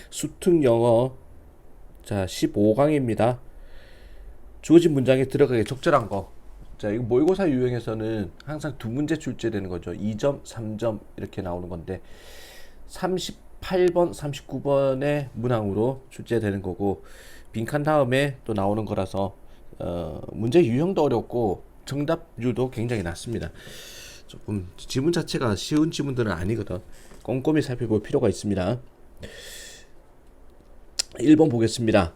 수특 영어 자 15강입니다. 주어진 문장에 들어가기 적절한 거. 자, 이거 모의고사 유형에서는 항상 두 문제 출제되는 거죠. 2점, 3점 이렇게 나오는 건데 38번, 39번의 문항으로 출제되는 거고 빈칸 다음에 또 나오는 거라서 문제 유형도 어렵고 정답률도 굉장히 낮습니다. 조금 지문 자체가 쉬운 지문들은 아니거든. 꼼꼼히 살펴볼 필요가 있습니다. 1번 보겠습니다.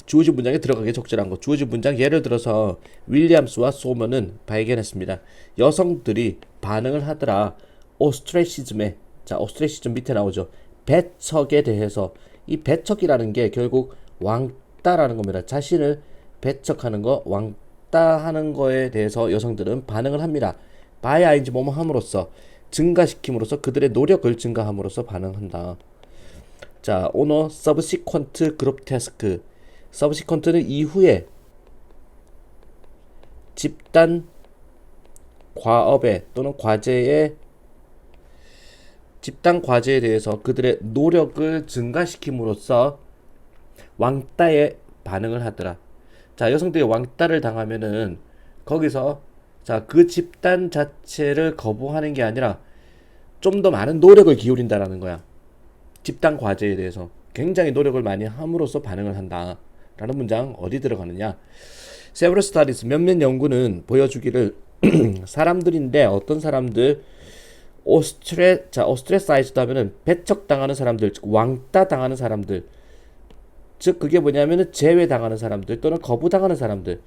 주어진 문장에 들어가기 적절한 것. 주어진 문장 예를 들어서 윌리엄스와 소머는 발견했습니다. 여성들이 반응을 하더라. 오스트레시즘에 자 오스트레시즘 밑에 나오죠. 배척에 대해서 이 배척이라는 게 결국 왕따라는 겁니다. 자신을 배척하는 거 왕따하는 거에 대해서 여성들은 반응을 합니다. by ing 뭐뭐 함으로써 증가시킴으로써 그들의 노력을 증가함으로써 반응한다. 자 오너 subsequent group task subsequent는 이후에 집단 과업에 또는 과제에 집단 과제에 대해서 그들의 노력을 증가시킴으로써 왕따에 반응을 하더라. 자 여성들이 왕따를 당하면은 거기서 자 그 집단 자체를 거부하는 게 아니라 좀 더 많은 노력을 기울인다라는 거야. 집단 과제에 대해서 굉장히 노력을 많이 함으로써 반응을 한다. 라는 문장 어디 들어가느냐? Several studies 몇몇 연구는 보여주기를 사람들인데 어떤 사람들 오스트레사이즈드 하면은 배척당하는 사람들, 즉 왕따 당하는 사람들, 즉 그게 뭐냐면은 제외당하는 사람들 또는 거부당하는 사람들,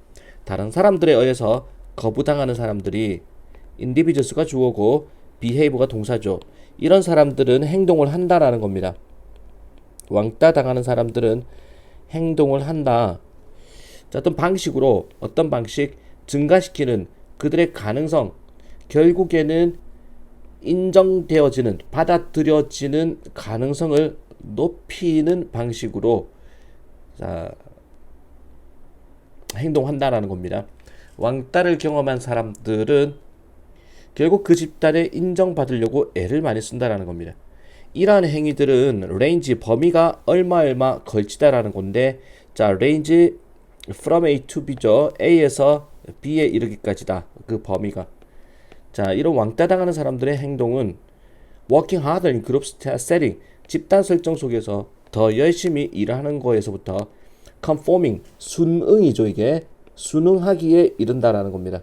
다른 사람들에 의해서 거부당하는 사람들이 individuals가 주어고 behave가 동사죠. 이런 사람들은 행동을 한다라는 겁니다. 왕따 당하는 사람들은 행동을 한다. 자, 어떤 방식으로 어떤 방식 증가시키는 그들의 가능성 결국에는 인정되어지는 받아들여지는 가능성을 높이는 방식으로 자, 행동한다라는 겁니다. 왕따를 경험한 사람들은 결국 그 집단에 인정받으려고 애를 많이 쓴다라는 겁니다. 이러한 행위들은 range 범위가 얼마 걸치다라는 건데 자 range from A to B죠. A에서 B에 이르기까지다. 그 범위가. 자 이런 왕따 당하는 사람들의 행동은 working harder in group setting 집단 설정 속에서 더 열심히 일하는 거에서부터 conforming 순응이죠. 이게 순응하기에 이른다라는 겁니다.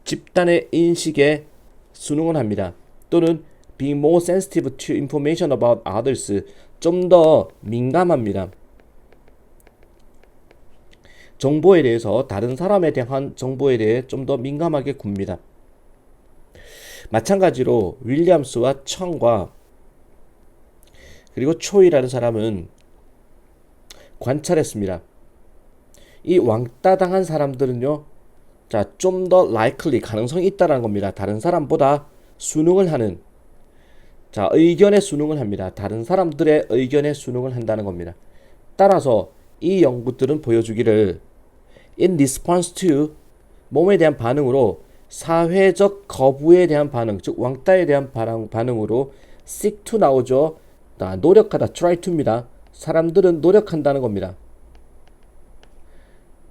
집단의 인식에 순응을 합니다. 또는 being more sensitive to information about others 좀 더 민감합니다. 정보에 대해서 다른 사람에 대한 정보에 대해 좀 더 민감하게 굽니다. 마찬가지로 윌리엄스와 청과 그리고 초이라는 사람은 관찰했습니다. 이 왕따 당한 사람들은요. 자, 좀 더 likely 가능성이 있다라는 겁니다. 다른 사람보다 순응을 하는 자, 의견에 순응을 합니다. 다른 사람들의 의견에 순응을 한다는 겁니다. 따라서 이 연구들은 보여주기를 in response to 몸에 대한 반응으로 사회적 거부에 대한 반응, 즉 왕따에 대한 반응으로 seek to 나오죠. 노력하다, try to입니다. 사람들은 노력한다는 겁니다.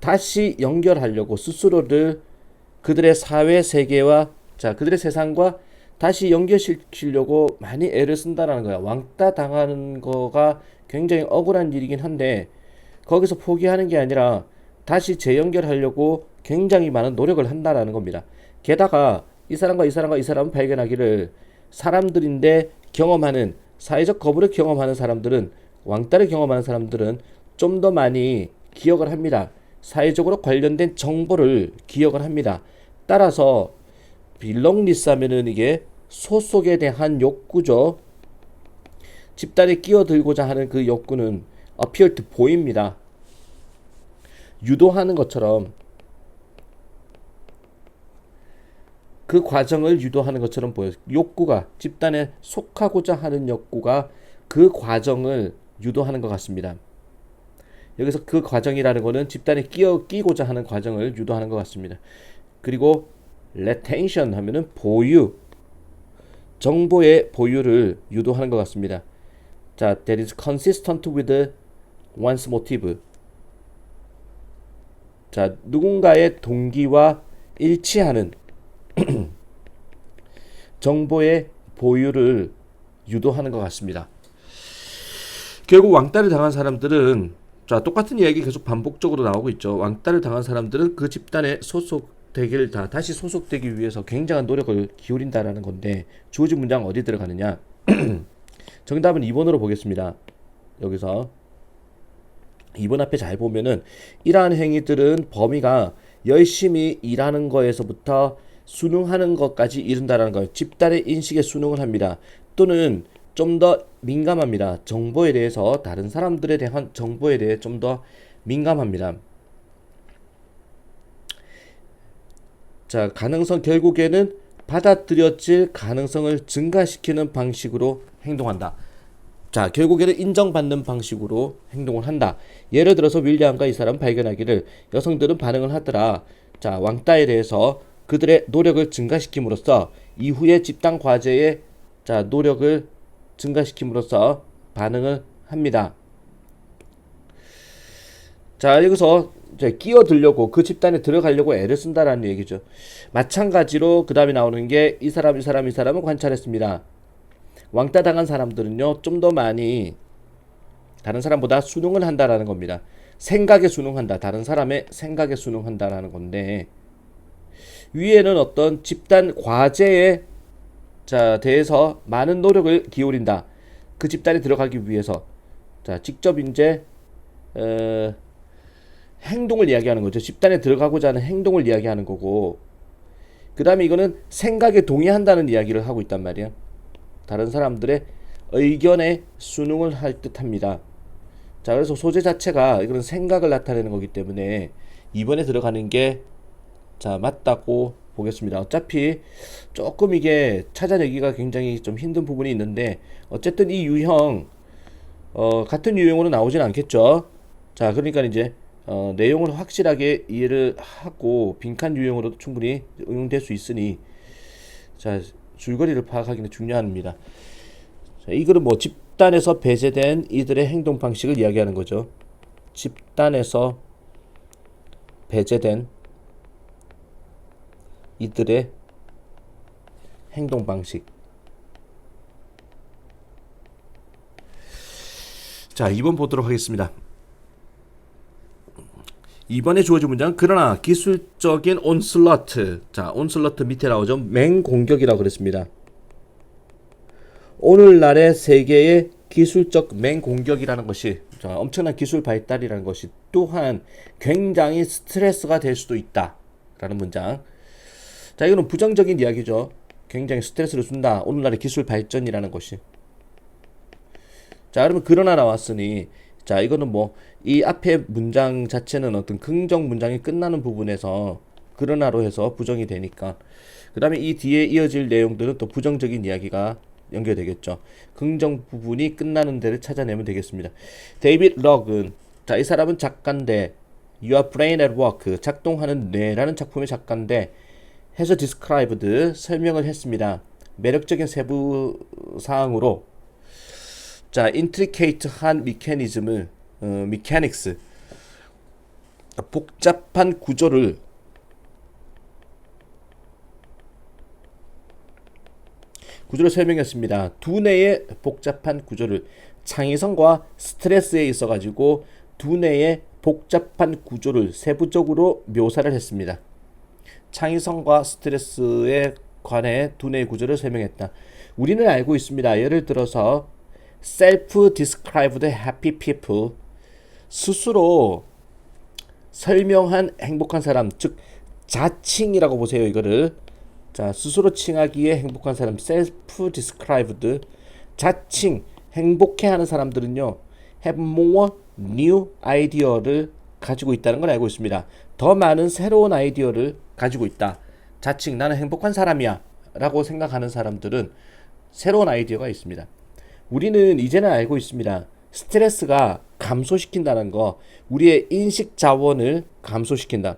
다시 연결하려고 스스로를 그들의 사회 세계와 자 그들의 세상과 다시 연결시키려고 많이 애를 쓴다라는 거야. 왕따 당하는 거가 굉장히 억울한 일이긴 한데 거기서 포기하는 게 아니라 다시 재연결하려고 굉장히 많은 노력을 한다라는 겁니다. 게다가 이 사람과 이 사람과 이 사람은 발견하기를 사람들인데 경험하는 사회적 거부를 경험하는 사람들은 왕따를 경험하는 사람들은 좀 더 많이 기억을 합니다. 사회적으로 관련된 정보를 기억을 합니다. 따라서 belongness 하면은 이게 소속에 대한 욕구죠. 집단에 끼어들고자 하는 그 욕구는 appear to 보입니다. 유도하는 것처럼 그 과정을 유도하는 것처럼 보여요. 욕구가 집단에 속하고자 하는 욕구가 그 과정을 유도하는 것 같습니다. 여기서 그 과정이라는 것은 집단에 끼고자 하는 과정을 유도하는 것 같습니다. 그리고 retention 하면은 보유, 정보의 보유를 유도하는 것 같습니다. 자, that is consistent with one's motive. 자, 누군가의 동기와 일치하는 정보의 보유를 유도하는 것 같습니다. 결국 왕따를 당한 사람들은, 자, 똑같은 이야기 계속 반복적으로 나오고 있죠. 왕따를 당한 사람들은 그 집단에 소속되기를 다시 소속되기 위해서 굉장한 노력을 기울인다라는 건데, 주어진 문장 어디 들어가느냐? 정답은 2번으로 보겠습니다. 여기서 2번 앞에 잘 보면은 이러한 행위들은 범위가 열심히 일하는 거에서부터 순응하는 것까지 이른다라는 거예요. 집단의 인식에 순응을 합니다. 또는 좀 더 민감합니다. 정보에 대해서, 다른 사람들에 대한 정보에 대해 좀 더 민감합니다. 자, 가능성, 결국에는 받아들여질 가능성을 증가시키는 방식으로 행동한다. 자, 결국에는 인정받는 방식으로 행동을 한다. 예를 들어서 윌리엄과 이 사람 발견하기를 여성들은 반응을 하더라. 자, 왕따에 대해서 그들의 노력을 증가시킴으로써 이후의 집단 과제에 노력을 증가시킴으로써 반응을 합니다. 자, 여기서 이제 끼어들려고, 그 집단에 들어가려고 애를 쓴다라는 얘기죠. 마찬가지로 그 다음에 나오는 게 이 사람을 관찰했습니다. 왕따 당한 사람들은요, 좀 더 많이 다른 사람보다 순응을 한다라는 겁니다. 생각에 순응한다. 다른 사람의 생각에 순응한다라는 건데, 위에는 어떤 집단 과제에 대해서 많은 노력을 기울인다. 그 집단에 들어가기 위해서. 자, 직접 이제 행동을 이야기하는 거죠. 집단에 들어가고자 하는 행동을 이야기하는 거고, 그 다음에 이거는 생각에 동의한다는 이야기를 하고 있단 말이야. 다른 사람들의 의견에 순응을 할 듯합니다. 자, 그래서 소재 자체가 이거는 생각을 나타내는 거기 때문에 2번에 들어가는 게 맞다고 보겠습니다. 어차피 조금 이게 찾아내기가 굉장히 좀 힘든 부분이 있는데, 어쨌든 이 유형 같은 유형으로 나오진 않겠죠. 자, 그러니까 이제 내용을 확실하게 이해를 하고 빈칸 유형으로도 충분히 응용될 수 있으니, 자, 줄거리를 파악하기는 중요합니다. 자, 이 글은 뭐 집단에서 배제된 이들의 행동 방식을 이야기하는 거죠. 집단에서 배제된 이들의 행동 방식. 자, 2번 보도록 하겠습니다. 2번에 주어진 문장은 그러나 기술적인 온슬러트. 자, 온슬러트 밑에 나오죠. 맹공격이라고 그랬습니다. 오늘날의 세계의 기술적 맹공격이라는 것이, 엄청난 기술 발달이라는 것이 또한 굉장히 스트레스가 될 수도 있다 라는 문장. 자, 이거는 부정적인 이야기죠. 굉장히 스트레스를 준다. 오늘날의 기술 발전이라는 것이. 자, 그러면 그러나 나왔으니, 자, 이거는 뭐 이 앞에 문장 자체는 어떤 긍정 문장이 끝나는 부분에서 그러나로 해서 부정이 되니까, 그 다음에 이 뒤에 이어질 내용들은 또 부정적인 이야기가 연결되겠죠. 긍정 부분이 끝나는 데를 찾아내면 되겠습니다. 데이빗 럭은, 자, 이 사람은 작가인데, Your Brain at Work, 작동하는 뇌라는 작품의 작가인데, 해서 described, 설명을 했습니다. 매력적인 세부 사항으로, 자, intricate한 메커니즘을, mechanics, 복잡한 구조를 설명했습니다. 두뇌의 복잡한 구조를, 창의성과 스트레스에 있어 가지고 두뇌의 복잡한 구조를 세부적으로 묘사를 했습니다. 창의성과 스트레스에 관해 두뇌의 구조를 설명했다. 우리는 알고 있습니다. 예를 들어서 self-described happy people, 스스로 설명한 행복한 사람, 즉 자칭이라고 보세요. 이거를, 자, 스스로 칭하기에 행복한 사람, self-described, 자칭, 행복해하는 사람들은요, have more new idea를 가지고 있다는 걸 알고 있습니다. 더 많은 새로운 아이디어를 가지고 있다. 자칭, 나는 행복한 사람이야 라고 생각하는 사람들은 새로운 아이디어가 있습니다. 우리는 이제는 알고 있습니다. 스트레스가 감소시킨다는 거, 우리의 인식 자원을 감소시킨다.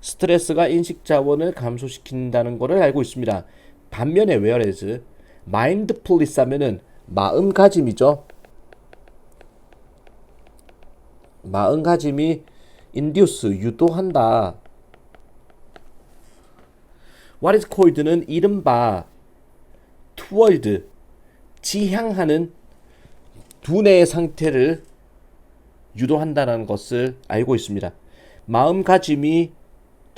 스트레스가 인식 자원을 감소시킨다는 것을 알고 있습니다. 반면에 whereas, mindfulness 하면은 마음가짐이죠. 마음가짐이 induce 유도한다. what is called는 이른바 toward 지향하는 두뇌의 상태를 유도한다는 것을 알고 있습니다. 마음가짐이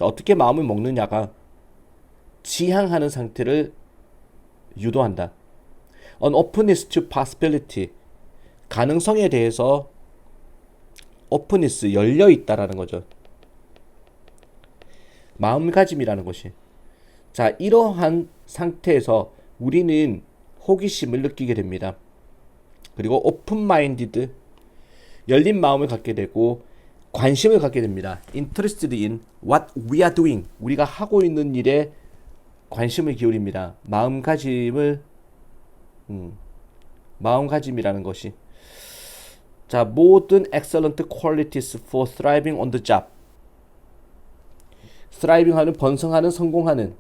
어떻게 마음을 먹느냐가 지향하는 상태를 유도한다. An openness to possibility 가능성에 대해서 openness 열려 있다라는 거죠. 마음가짐이라는 것이. 자, 이러한 상태에서 우리는 호기심을 느끼게 됩니다. 그리고 open minded 열린 마음을 갖게 되고 관심을 갖게 됩니다. interested in what we are doing 우리가 하고 있는 일에 관심을 기울입니다. 마음가짐이라는 것이. 자, 모든 excellent qualities for thriving on the job. thriving하는 번성하는 성공하는.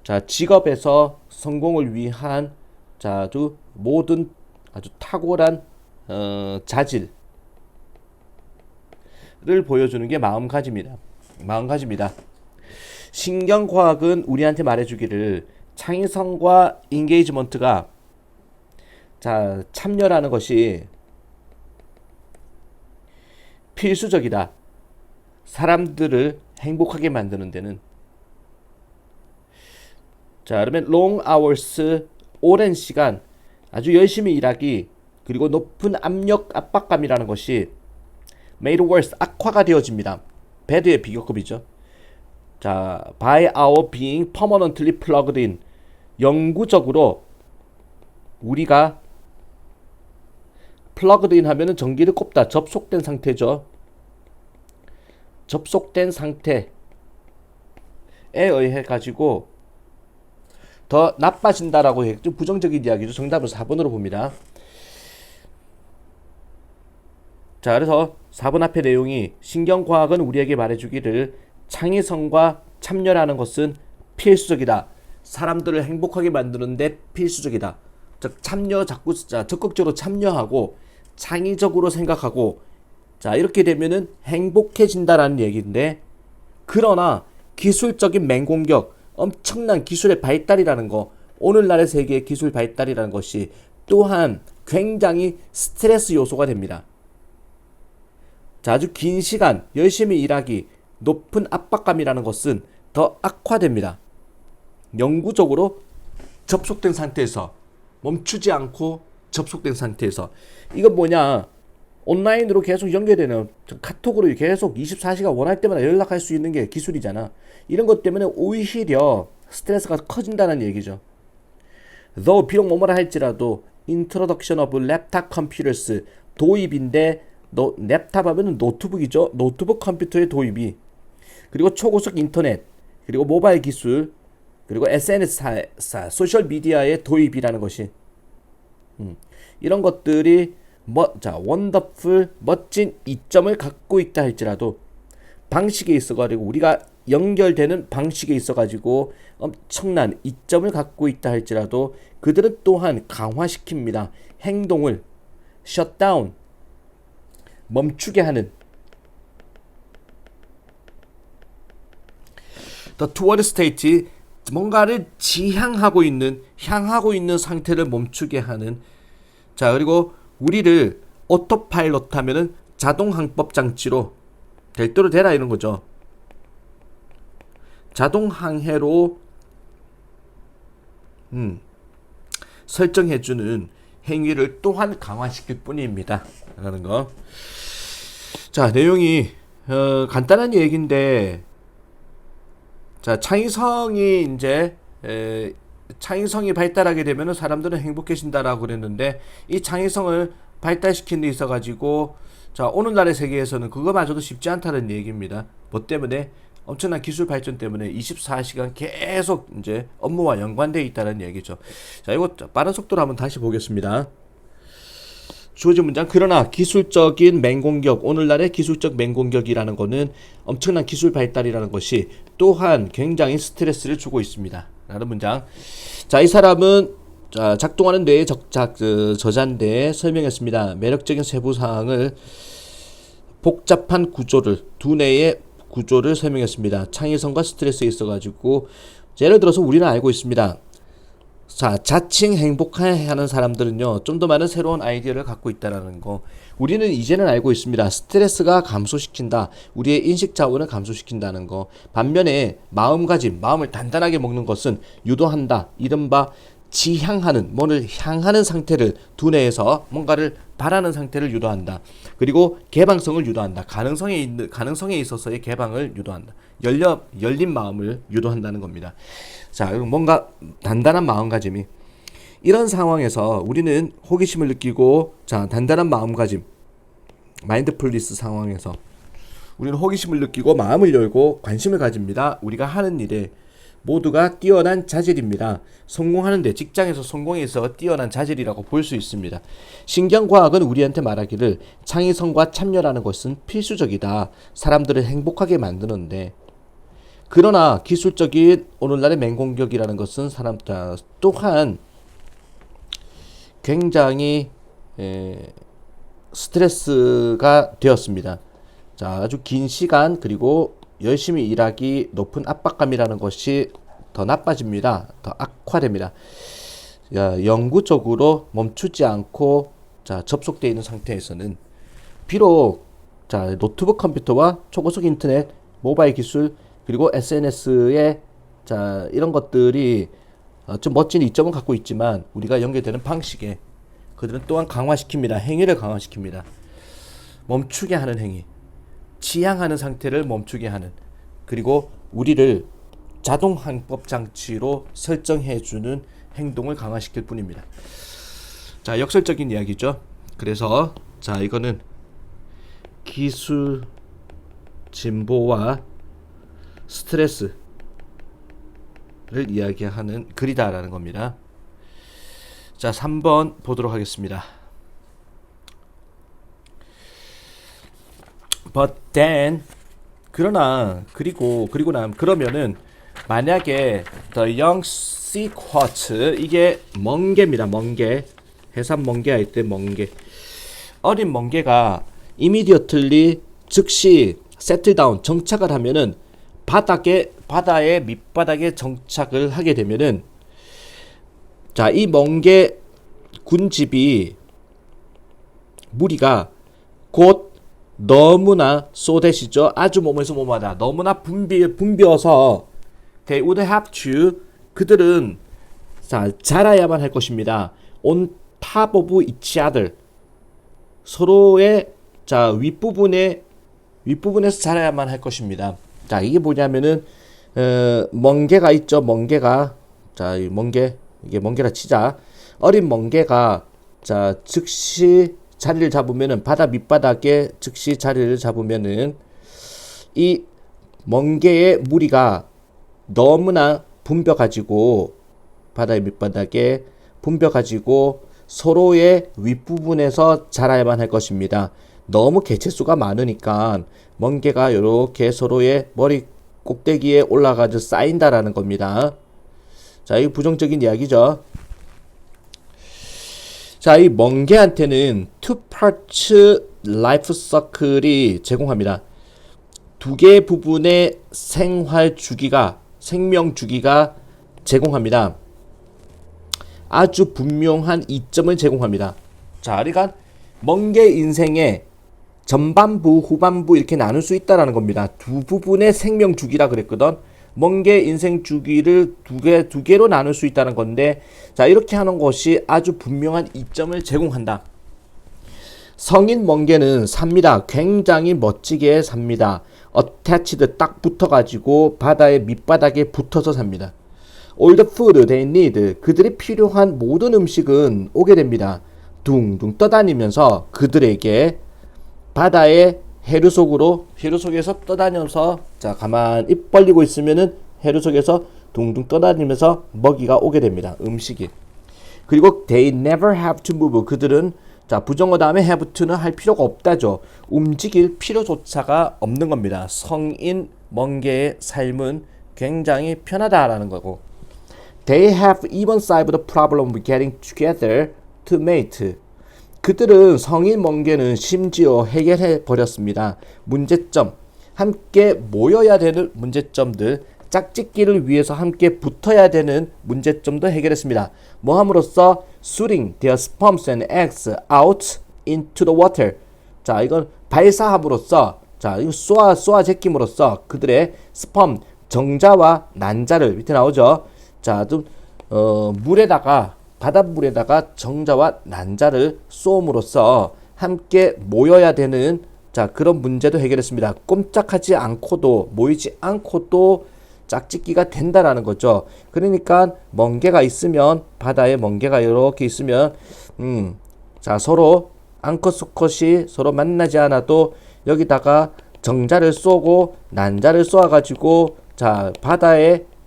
자, 직업에서 성공을 위한 자, 아주 모든 아주 탁월한 자질을 보여주는 게 마음가짐이다. 마음가짐이다. 신경과학은 우리한테 말해주기를 창의성과 인게이지먼트가 자, 참여라는 것이 필수적이다. 사람들을 행복하게 만드는 데는. 자, 그러면 long hours 오랜 시간 아주 열심히 일하기 그리고 높은 압박감이라는 것이 made worse 악화가 되어집니다. bad의 비교급이죠. 자, by our being permanently plugged in 영구적으로 우리가 plugged in 하면은 전기를 꼽다 접속된 상태죠. 접속된 상태에 의해 가지고 더 나빠진다라고 해. 좀 부정적인 이야기죠. 정답은 4번으로 봅니다. 자, 그래서 4번 앞의 내용이 신경과학은 우리에게 말해주기를 창의성과 참여라는 것은 필수적이다. 사람들을 행복하게 만드는데 필수적이다. 즉 적극적으로 참여하고 창의적으로 생각하고 자, 이렇게 되면은 행복해진다라는 얘기인데, 그러나 기술적인 맹공격 엄청난 기술의 발달이라는 거, 오늘날의 세계의 기술 발달이라는 것이 또한 굉장히 스트레스 요소가 됩니다. 자, 아주 긴 시간 열심히 일하기, 높은 압박감이라는 것은 더 악화됩니다. 영구적으로 접속된 상태에서 멈추지 않고 접속된 상태에서. 이건 뭐냐, 온라인으로 계속 연결되는 카톡으로 계속 24시간 원할 때마다 연락할 수 있는 게 기술이잖아. 이런 것 때문에 오히려 스트레스가 커진다는 얘기죠. though 비록 뭐뭐라 할지라도 introduction of laptop computers 도입인데, 랩탑 하면 노트북이죠. 노트북 컴퓨터의 도입이, 그리고 초고속 인터넷, 그리고 모바일 기술, 그리고 SNS 소셜 미디어의 도입이라는 것이 이런 것들이 원더풀 멋진 이점을 갖고 있다 할지라도 방식에 있어가지고, 우리가 연결되는 방식에 있어가지고 엄청난 이점을 갖고 있다 할지라도 그들은 또한 강화시킵니다. 행동을 셧다운 멈추게 하는. The toward state 뭔가를 향하고 있는 상태를 멈추게 하는. 자, 그리고 우리를 오토파일럿 하면은 자동 항법 장치로 될 대로 되라 이런 거죠. 자동 항해로 설정해주는 행위를 또한 강화시킬 뿐입니다. 라는 거. 자, 내용이 간단한 얘기인데, 자, 창의성이 발달하게 되면 사람들은 행복해진다라고 그랬는데, 이 창의성을 발달시키는 데 있어가지고, 자, 오늘날의 세계에서는 그거마저도 쉽지 않다는 얘기입니다. 뭐 때문에? 엄청난 기술 발전 때문에 24시간 계속 이제 업무와 연관되어 있다는 얘기죠. 자, 이거 빠른 속도로 한번 다시 보겠습니다. 주어진 문장. 그러나 기술적인 맹공격, 오늘날의 기술적 맹공격이라는 것은 엄청난 기술 발달이라는 것이 또한 굉장히 스트레스를 주고 있습니다. 라는 문장. 자, 이 사람은 작동하는 뇌의 저자인데 설명했습니다. 매력적인 세부 사항을 복잡한 구조를, 두뇌의 구조를 설명했습니다. 창의성과 스트레스에 있어가지고 예를 들어서 우리는 알고 있습니다. 자, 자칭 행복해하는 사람들은요, 좀 더 많은 새로운 아이디어를 갖고 있다는 거. 우리는 이제는 알고 있습니다. 스트레스가 감소시킨다. 우리의 인식 자원을 감소시킨다는 거. 반면에 마음가짐, 마음을 단단하게 먹는 것은 유도한다. 이른바 지향하는, 뭐를 향하는 상태를, 두뇌에서 뭔가를 바라는 상태를 유도한다. 그리고 개방성을 유도한다. 가능성에 있어서의 개방을 유도한다. 열린 마음을 유도한다는 겁니다. 자, 뭔가 단단한 마음가짐이, 이런 상황에서 우리는 호기심을 느끼고, 자, 단단한 마음가짐, 마인드풀리스 상황에서 우리는 호기심을 느끼고 마음을 열고 관심을 가집니다. 우리가 하는 일에 모두가 뛰어난 자질입니다. 성공하는데, 직장에서 성공해서 뛰어난 자질이라고 볼 수 있습니다. 신경과학은 우리한테 말하기를 창의성과 참여라는 것은 필수적이다. 사람들을 행복하게 만드는데. 그러나 기술적인 오늘날의 맹공격이라는 것은 또한 굉장히 스트레스가 되었습니다. 자, 아주 긴 시간 그리고 열심히 일하기, 높은 압박감이라는 것이 더 나빠집니다. 더 악화됩니다. 영구적으로 멈추지 않고 접속되어 있는 상태에서는 비록 노트북 컴퓨터와 초고속 인터넷, 모바일 기술, 그리고 SNS에 이런 것들이 좀 멋진 이점은 갖고 있지만 우리가 연결되는 방식에 그들은 또한 강화시킵니다. 행위를 강화시킵니다. 멈추게 하는 행위, 지향하는 상태를 멈추게 하는, 그리고 우리를 자동 항법 장치로 설정해주는 행동을 강화시킬 뿐입니다. 자, 역설적인 이야기죠. 그래서 이거는 기술 진보와 스트레스를 이야기하는 글이다라는 겁니다. 자, 3번 보도록 하겠습니다. But then, 그러면은 만약에 the young sea quartz, 이게 멍게입니다. 멍게, 해산 멍게 할 때 멍게, 어린 멍게가 immediately, 즉시 settle down, 정착을 하면은 바다의 밑바닥에 정착을 하게 되면은, 자, 이 멍게 군집이 무리가 곧 너무나 쏟아지죠. 아주 몸에서 몸하다. 너무나 붐비어서 they would have to, 그들은 자라야만 할 것입니다. on top of each other, 서로의 윗부분에서 자라야만 할 것입니다. 자, 이게 뭐냐면은 멍게가 있죠. 멍게가, 이 멍게, 이게 멍게라 치자. 어린 멍게가 즉시 자리를 잡으면은, 바다 밑바닥에 즉시 자리를 잡으면은 이 멍게의 무리가 너무나 붐벼가지고, 바다의 밑바닥에 붐벼가지고 서로의 윗부분에서 자라야만 할 것입니다. 너무 개체수가 많으니까 멍게가 이렇게 서로의 머리 꼭대기에 올라가서 쌓인다라는 겁니다. 자, 이 부정적인 이야기죠. 자, 이 멍게한테는 two parts life cycle이 제공합니다. 두 개의 부분의 생명 주기가 제공합니다. 아주 분명한 이점을 제공합니다. 자, 그러니까 멍게 인생의 전반부, 후반부 이렇게 나눌 수 있다라는 겁니다. 두 부분의 생명 주기라 그랬거든. 멍게 인생 주기를 두 개로 나눌 수 있다는 건데, 자, 이렇게 하는 것이 아주 분명한 이점을 제공한다. 성인 멍게는 삽니다. 굉장히 멋지게 삽니다. attached, 딱 붙어가지고 바다의 밑바닥에 붙어서 삽니다. all the food they need, 그들이 필요한 모든 음식은 오게 됩니다. 둥둥 떠다니면서 그들에게 바다의 해류 속에서 떠다니면서, 가만 입 벌리고 있으면은 해류 속에서 둥둥 떠다니면서 먹이가 오게 됩니다. 음식이. 그리고 they never have to move, 그들은 자, 부정어 다음에 have to는 할 필요가 없다죠. 움직일 필요조차가 없는 겁니다. 성인 멍게의 삶은 굉장히 편하다라는 거고. They have even solved the problem with getting together to mate. 그들은 성인 멍게는 심지어 해결해 버렸습니다. 문제점, 함께 모여야 되는 문제점들, 짝짓기를 위해서 함께 붙어야 되는 문제점도 해결했습니다. 뭐 함으로써 shooting their sperms and eggs out into the water. 자, 이건 발사함으로써, 자, 이거 쏘아 제낌으로써 그들의 스펌, 정자와 난자를, 밑에 나오죠. 자, 좀 물에다가, 바닷물에다가 정자와 난자를 쏘음으로써 함께 모여야 되는, 자, 그런 문제도 해결했습니다. 꼼짝하지 않고도, 모이지 않고도 짝짓기가 된다라는 거죠. 그러니까 멍게가 있으면, 바다에 멍게가 이렇게 있으면 자, 서로 앙컷 수컷이 서로 만나지 않아도 여기다가 정자를 쏘고 난자를 쏘아가지고, 자,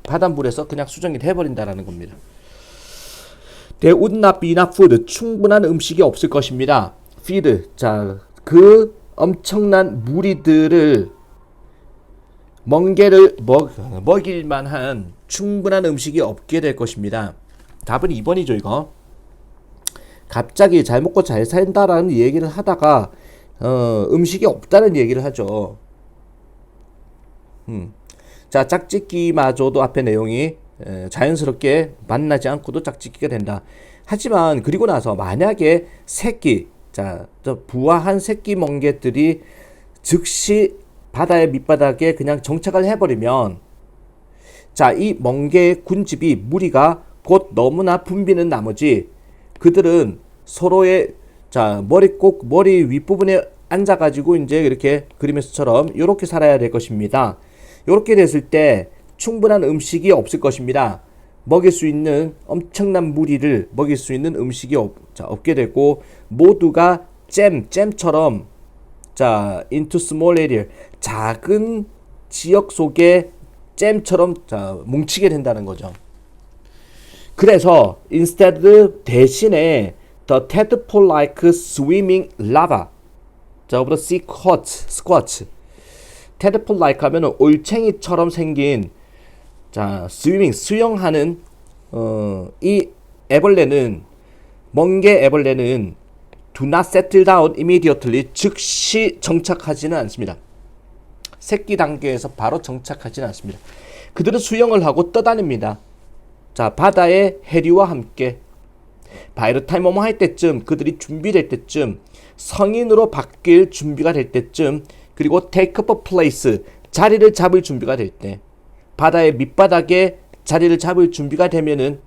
바닷물에서 그냥 수정이 돼버린다라는 겁니다. There would not be enough food. 충분한 음식이 없을 것입니다. feed. 자, 그 엄청난 무리들을, 멍게를 먹일 만한 충분한 음식이 없게 될 것입니다. 답은 2번이죠, 이거. 갑자기 잘 먹고 잘 산다라는 얘기를 하다가 음식이 없다는 얘기를 하죠. 자, 짝짓기마저도 앞에 내용이 자연스럽게 만나지 않고도 짝짓기가 된다. 하지만 그리고 나서 만약에 새끼, 자, 부화한 새끼 멍게들이 즉시 바다의 밑바닥에 그냥 정착을 해버리면, 자, 이 멍게의 군집이, 무리가 곧 너무나 붐비는 나머지 그들은 서로의, 자, 머리 윗부분에 앉아가지고 이제 이렇게 그림에서처럼 이렇게 살아야 될 것입니다. 이렇게 됐을 때 충분한 음식이 없을 것입니다. 먹일 수 있는, 엄청난 무리를 먹일 수 있는 음식이 없게 되고, 모두가 잼처럼, 자, into small area, 작은 지역 속에 잼처럼, 자, 뭉치게 된다는 거죠. 그래서 instead, 대신에 the tadpole-like swimming lava, 자, of the sea squats. tadpole-like 하면은 올챙이처럼 생긴, 자, swimming, 수영하는 이 애벌레는, 멍게 애벌레는 do not settle down immediately, 즉시 정착하지는 않습니다. 새끼 단계에서 바로 정착하지는 않습니다. 그들은 수영을 하고 떠다닙니다. 자, 바다의 해류와 함께 바이러 타임 뭐뭐 할 때쯤, 그들이 준비될 때쯤, 성인으로 바뀔 준비가 될 때쯤, 그리고 take up a place, 자리를 잡을 준비가 될 때, 바다의 밑바닥에 자리를 잡을 준비가 되면은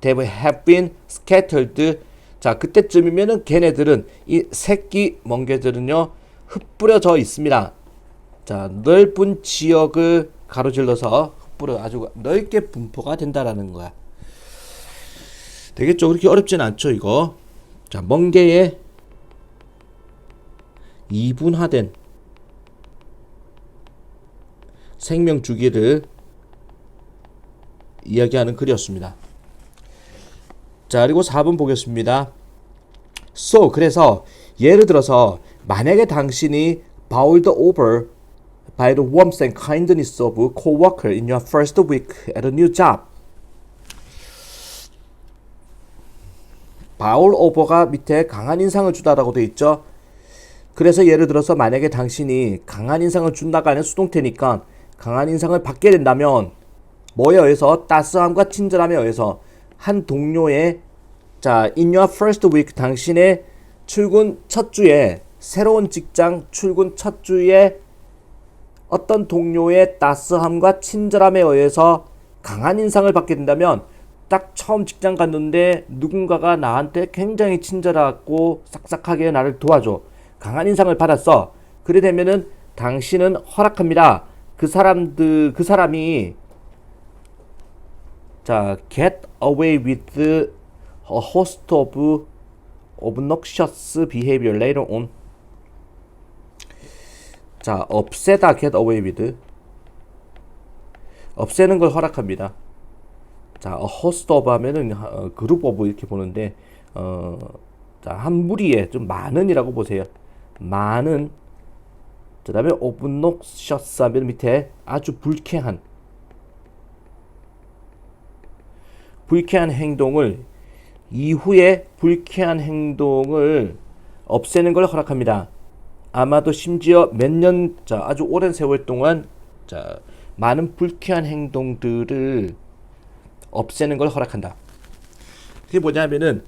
they have been scattered. 자, 그때쯤이면은 걔네들은, 이 새끼 멍게들은요, 흩뿌려져 있습니다. 자, 넓은 지역을 가로질러서 아주 넓게 분포가 된다라는 거야. 되겠죠? 그렇게 어렵진 않죠, 이거. 자, 멍게의 이분화된 생명 주기를 이야기하는 글이었습니다. 자, 그리고 4번 보겠습니다. So, 그래서 예를 들어서 만약에 당신이 bowled over by the warmth and kindness of a coworker in your first week at a new job. bowl over가 밑에 강한 인상을 주다라고 되어 있죠. 그래서 예를 들어서 만약에 당신이 강한 인상을 준다가 아니라 수동태니까 강한 인상을 받게 된다면, 뭐에 의해서? 따스함과 친절함에 의해서 한 동료의, 자, in your first week, 당신의 출근 첫 주에, 새로운 직장 출근 첫 주에 어떤 동료의 따스함과 친절함에 의해서 강한 인상을 받게 된다면, 딱 처음 직장 갔는데 누군가가 나한테 굉장히 친절하고 싹싹하게 나를 도와줘. 강한 인상을 받았어. 그래 되면은 당신은 허락합니다. 그 사람이, 자, get away with a host of obnoxious behavior later on. 자, 없애다, get away with. 없애는 걸 허락합니다. 자, host of 하면은 그룹 of 이렇게 보는데, 자, 한 무리의 좀 많은이라고 보세요. 많은. 그다음에 obnoxious 하면 밑에 아주 불쾌한 행동을 이후에 불쾌한 행동을 없애는 걸 허락합니다. 아마도 심지어 몇 년, 자, 아주 오랜 세월 동안 자, 많은 불쾌한 행동들을 없애는 걸 허락한다. 그게 뭐냐면은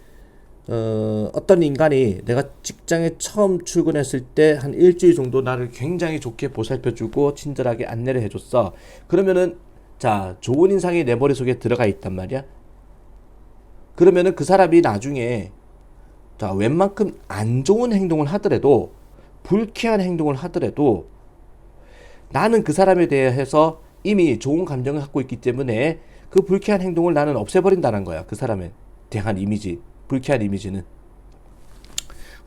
어떤 인간이 내가 직장에 처음 출근했을 때 한 일주일 정도 나를 굉장히 좋게 보살펴주고 친절하게 안내를 해줬어. 그러면은 자, 좋은 인상이 내 머릿속에 들어가 있단 말이야. 그러면은 그 사람이 나중에 자, 웬만큼 안 좋은 행동을 하더라도 불쾌한 행동을 하더라도 나는 그 사람에 대해서 이미 좋은 감정을 갖고 있기 때문에 그 불쾌한 행동을 나는 없애버린다는 거야. 그 사람에 대한 이미지, 불쾌한 이미지는.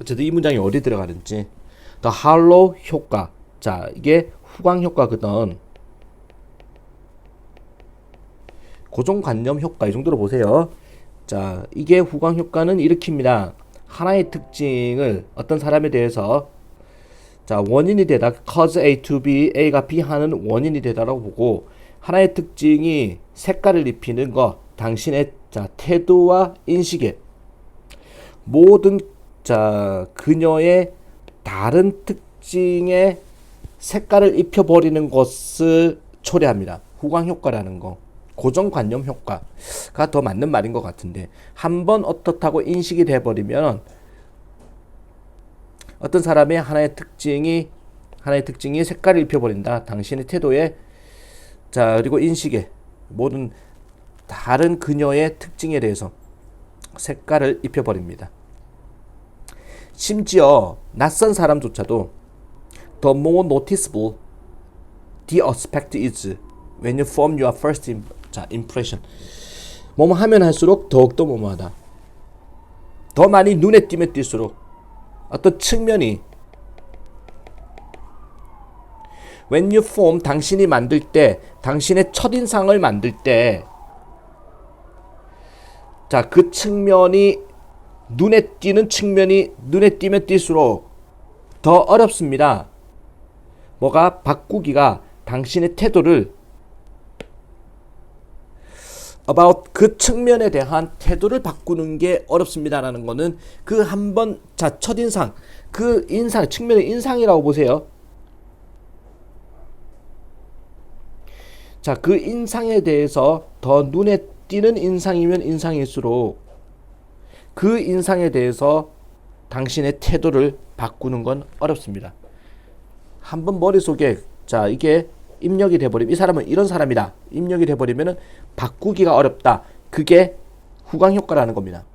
어쨌든 이 문장이 어디 들어가는지. The Harlow 효과. 자, 이게 후광 효과거든. 고정관념 효과 이 정도로 보세요. 자, 이게 후광 효과는 일으킵니다. 하나의 특징을 어떤 사람에 대해서 자, 원인이 되다. cause A to B, A가 B 하는 원인이 되다라고 보고 하나의 특징이 색깔을 입히는 거, 당신의 자, 태도와 인식에 모든 자, 그녀의 다른 특징에 색깔을 입혀버리는 것을 초래합니다. 후광 효과라는 거. 고정관념 효과가 더 맞는 말인 것 같은데 한번 어떻다고 인식이 돼버리면 어떤 사람의 하나의 특징이 색깔을 입혀버린다. 당신의 태도에 자, 그리고 인식에 모든 다른 그녀의 특징에 대해서 색깔을 입혀버립니다. 심지어 낯선 사람조차도 the more noticeable the aspect is when you form your first impression. 뭐뭐 하면 할수록 더욱더 뭐뭐하다. 더 많이 눈에 띄면 띌수록 어떤 측면이 when you form 당신이 만들 때 당신의 첫인상을 만들 때 자, 그 측면이 눈에 띄는 측면이 눈에 띄면 띌수록 더 어렵습니다. 뭐가 바꾸기가 당신의 태도를 about 그 측면에 대한 태도를 바꾸는 게 어렵습니다라는 거는 그 한 번 자, 첫인상 그 인상 측면의 인상이라고 보세요. 자, 그 인상에 대해서 더 눈에 띄는 인상이면 인상일수록 그 인상에 대해서 당신의 태도를 바꾸는 건 어렵습니다. 한번 머릿속에 자, 이게 입력이 돼버리면 이 사람은 이런 사람이다. 입력이 돼버리면은 바꾸기가 어렵다. 그게 후광 효과라는 겁니다.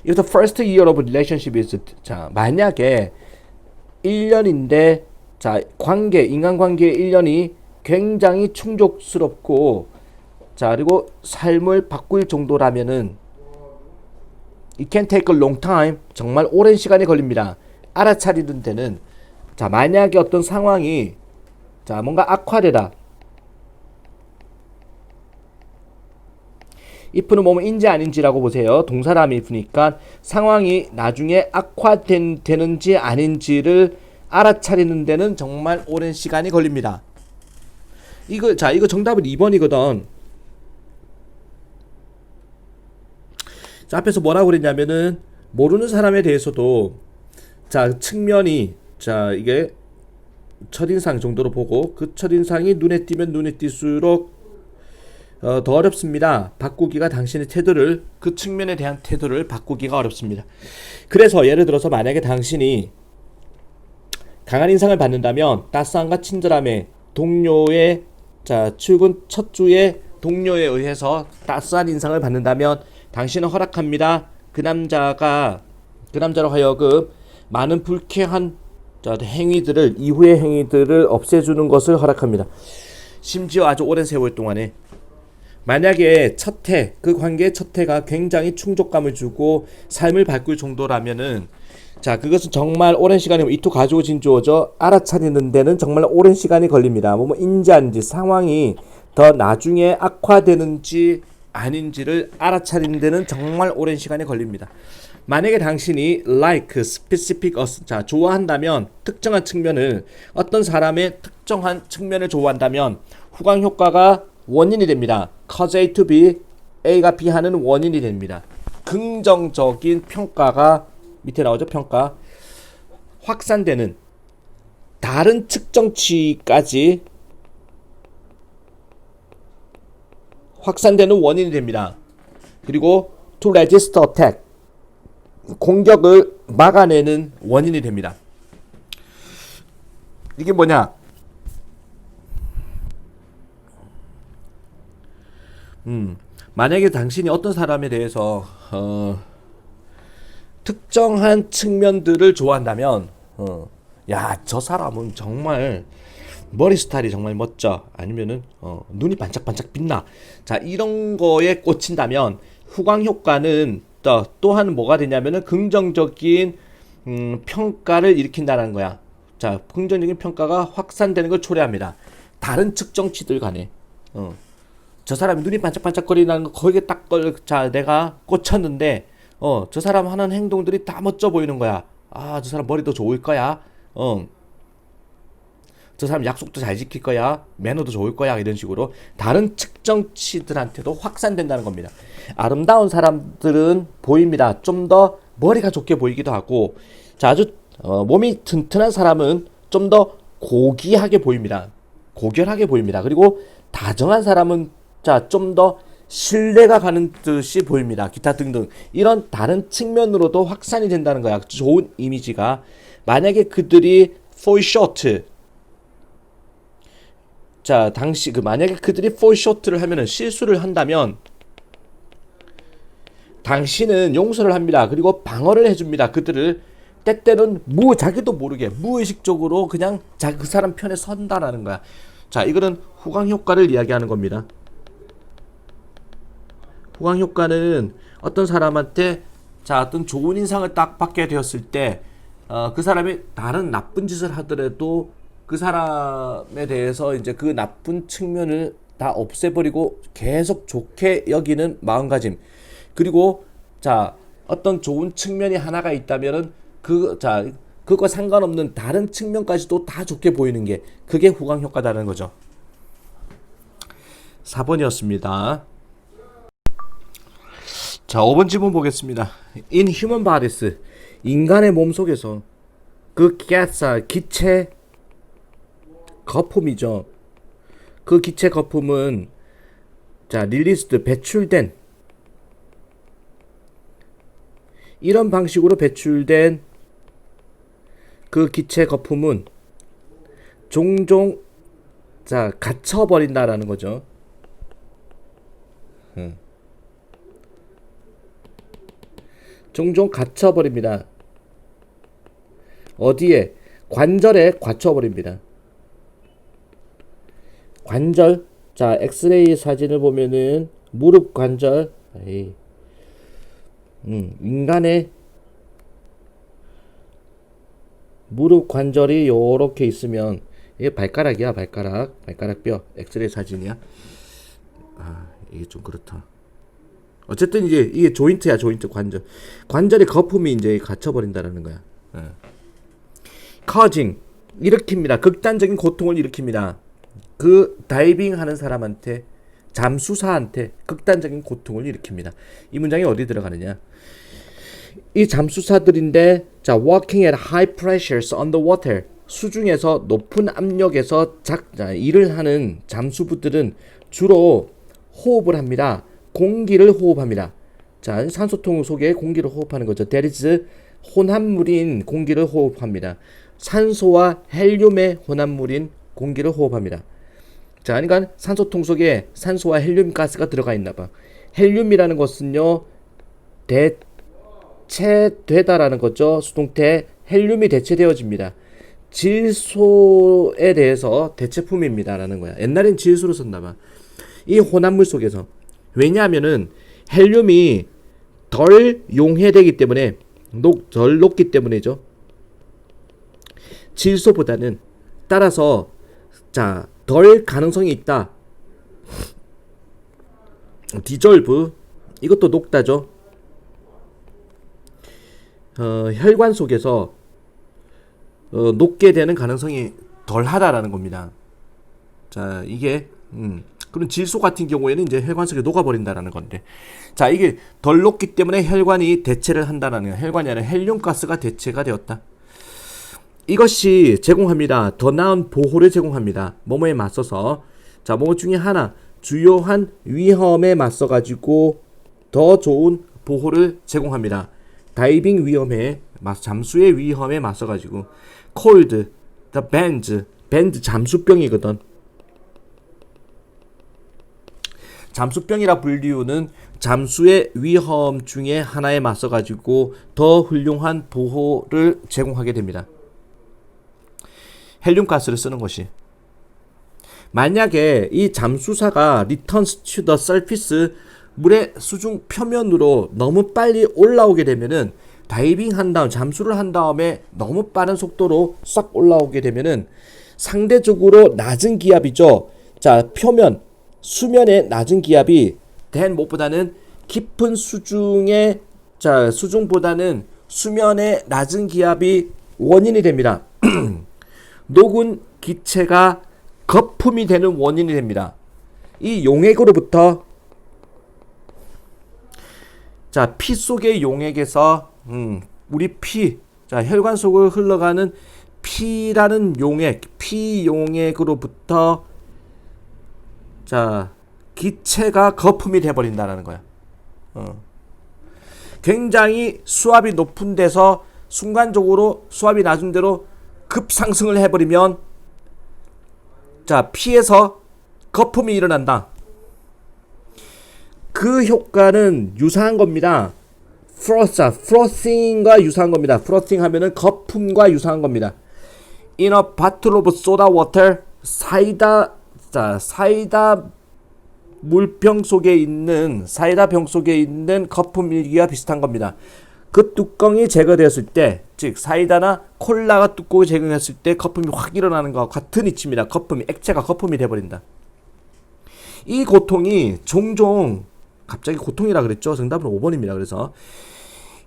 If the first year of relationship is 자, 만약에 1년인데 자, 인간관계의 1년이 굉장히 충족스럽고 자, 그리고 삶을 바꿀 정도라면은 it can take a long time. 정말 오랜 시간이 걸립니다. 알아차리는 데는 자, 만약에 어떤 상황이 자, 뭔가 악화되다. if는 뭐뭐 인지 아닌지라고 보세요. 동사라면 if니까 상황이 나중에 악화되는지 아닌지를 알아차리는 데는 정말 오랜 시간이 걸립니다. 이거 정답은 2번이거든. 자, 앞에서 뭐라고 그랬냐면은 모르는 사람에 대해서도 자, 측면이 자, 이게 첫인상 정도로 보고 그 첫인상이 눈에 띄면 눈에 띌수록 더 어렵습니다. 바꾸기가 당신의 태도를 그 측면에 대한 태도를 바꾸기가 어렵습니다. 그래서 예를 들어서 만약에 당신이 강한 인상을 받는다면 따스함과 친절함에 동료의 자, 출근 첫 주에 동료에 의해서 따스한 인상을 받는다면 당신은 허락합니다. 그 남자로 하여금 많은 불쾌한 행위들을 이후의 행위들을 없애주는 것을 허락합니다. 심지어 아주 오랜 세월 동안에 만약에 그 관계의 첫 해가 굉장히 충족감을 주고 삶을 바꿀 정도라면은 자, 그것은 정말 오랜 시간이 이토 가지고 진주어져 알아차리는 데는 정말 오랜 시간이 걸립니다. 인지 아닌지 상황이 더 나중에 악화되는지 아닌지를 알아차리는 데는 정말 오랜 시간이 걸립니다. 만약에 당신이 like specific 자, 좋아한다면 특정한 측면을 어떤 사람의 특정한 측면을 좋아한다면 후광 효과가 원인이 됩니다. cause A to B, A가 B 하는 원인이 됩니다. 긍정적인 평가가 밑에 나오죠. 평가 확산되는 다른 측정치까지 확산되는 원인이 됩니다. 그리고 to resist attack 공격을 막아내는 원인이 됩니다. 이게 뭐냐? 만약에 당신이 어떤 사람에 대해서 특정한 측면들을 좋아한다면 야, 저 사람은 정말 머리 스타일이 정말 멋져. 아니면은 눈이 반짝반짝 빛나. 자, 이런 거에 꽂힌다면 후광 효과는 또한 뭐가 되냐면은 긍정적인 평가를 일으킨다는 거야. 자, 긍정적인 평가가 확산되는 걸 초래합니다. 다른 측정치들 간에 저 사람이 눈이 반짝반짝거리는 거 거기에 자, 내가 꽂혔는데 저 사람 하는 행동들이 다 멋져 보이는 거야. 아, 저 사람 머리도 좋을 거야. 저 사람 약속도 잘 지킬 거야. 매너도 좋을 거야. 이런 식으로 다른 측정치들한테도 확산된다는 겁니다. 아름다운 사람들은 보입니다. 좀 더 머리가 좋게 보이기도 하고, 자, 아주 몸이 튼튼한 사람은 좀 더 고귀하게 보입니다. 고결하게 보입니다. 그리고 다정한 사람은 자, 좀 더 신뢰가 가는 듯이 보입니다. 기타 등등 이런 다른 측면으로도 확산이 된다는 거야. 좋은 이미지가. 만약에 그들이 fall short, 자, 당시 만약에 그들이 fall short를 하면은 실수를 한다면 당신은 용서를 합니다. 그리고 방어를 해줍니다. 그들을 때때는 자기도 모르게 무의식적으로 그냥 그 사람 편에 선다라는 거야. 자, 이거는 후광 효과를 이야기하는 겁니다. 후광 효과는 어떤 사람한테 자, 어떤 좋은 인상을 딱 받게 되었을 때 그 사람이 다른 나쁜 짓을 하더라도 그 사람에 대해서 이제 그 나쁜 측면을 다 없애버리고 계속 좋게 여기는 마음가짐. 그리고 자, 어떤 좋은 측면이 하나가 있다면은 그거 상관없는 다른 측면까지도 다 좋게 보이는 게 그게 후광 효과다는 거죠. 4번이었습니다. 자, 5번 질문 보겠습니다. In human bodies, 인간의 몸 속에서 그 기체 거품이죠. 그 기체 거품은 자, 릴리스드 배출된 이런 방식으로 배출된 그 기체 거품은 종종 자, 갇혀버린다라는 거죠. 종종 갇혀버립니다. 어디에? 관절에 갇혀버립니다. 관절. 자, 엑스레이 사진을 보면은 무릎 관절. 인간의 무릎 관절이 요렇게 있으면 이게 발가락이야. 발가락 뼈. 엑스레이 사진이야. 아, 이게 좀 그렇다. 어쨌든 이게 조인트야. 조인트 관절의 거품이 이제 갇혀버린다라는 거야. causing 일으킵니다. 극단적인 고통을 일으킵니다. 그 다이빙 하는 사람한테, 잠수사한테 극단적인 고통을 일으킵니다. 이 문장이 어디 들어가느냐? 이 잠수사들인데, 자, working at high pressures underwater, 수중에서 높은 압력에서 일을 하는 잠수부들은 주로 호흡을 합니다. 공기를 호흡합니다. 자, 산소통 속에 공기를 호흡하는 거죠. That is 혼합물인 공기를 호흡합니다. 산소와 헬륨의 혼합물인 공기를 호흡합니다. 자, 그러니까 산소통 속에 산소와 헬륨 가스가 들어가 있나 봐. 헬륨이라는 것은요, 대체되다라는 거죠. 수동태 헬륨이 대체되어집니다. 질소에 대해서 대체품입니다라는 거야. 옛날엔 질소를 썼나 봐. 이 혼합물 속에서. 왜냐하면은 헬륨이 덜 용해되기 때문에 덜 녹기 때문이죠. 질소보다는. 따라서 자, 덜 가능성이 있다. 디졸브 이것도 녹다죠. 혈관 속에서 녹게 되는 가능성이 덜하다라는 겁니다. 자, 이게 그런 질소 같은 경우에는 이제 혈관 속에 녹아버린다라는 건데, 자, 이게 덜 녹기 때문에 혈관이 대체를 한다라는 거예요. 혈관이 아니라 헬륨가스가 대체가 되었다. 이것이 제공합니다. 더 나은 보호를 제공합니다. 뭐뭐에 맞서서. 자, 뭐뭐 중에 하나, 주요한 위험에 맞서 가지고 더 좋은 보호를 제공합니다. 다이빙 위험에 잠수의 위험에 맞서 가지고. cold, the bend 잠수병이거든. 잠수병이라 불리우는 잠수의 위험 중에 하나에 맞서 가지고 더 훌륭한 보호를 제공하게 됩니다. 헬륨가스를 쓰는 것이. 만약에 이 잠수사가 returns to the surface, 물의 수중 표면으로 너무 빨리 올라오게 되면은, 다이빙 한 다음, 잠수를 한 다음에 너무 빠른 속도로 싹 올라오게 되면은 상대적으로 낮은 기압이죠. 자, 표면, 수면의 낮은 기압이 된 무엇보다는 깊은 수중의, 자, 수중보다는 수면의 낮은 기압이 원인이 됩니다. 녹은 기체가 거품이 되는 원인이 됩니다. 이 용액으로부터, 자, 피 속의 용액에서 우리 피, 자, 혈관 속을 흘러가는 피라는 용액, 피 용액으로부터, 자, 기체가 거품이 돼버린다는 거야. 굉장히 수압이 높은 데서 순간적으로 수압이 낮은 대로 급상승을 해버리면, 자, 피에서 거품이 일어난다. 그 효과는 유사한 겁니다. 프로싱과 유사한 겁니다. 프로싱 하면은 거품과 유사한 겁니다. In a bottle of soda water, 사이다 물병 속에 있는, 사이다 병 속에 있는 거품 일기와 비슷한 겁니다. 그 뚜껑이 제거되었을 때, 즉 사이다나 콜라가 뚜껑이 제거됐을 때 거품이 확 일어나는 것과 같은 이치입니다. 거품이, 액체가 거품이 돼버린다. 이 고통이 종종, 갑자기 고통이라 그랬죠. 정답은 5번입니다. 그래서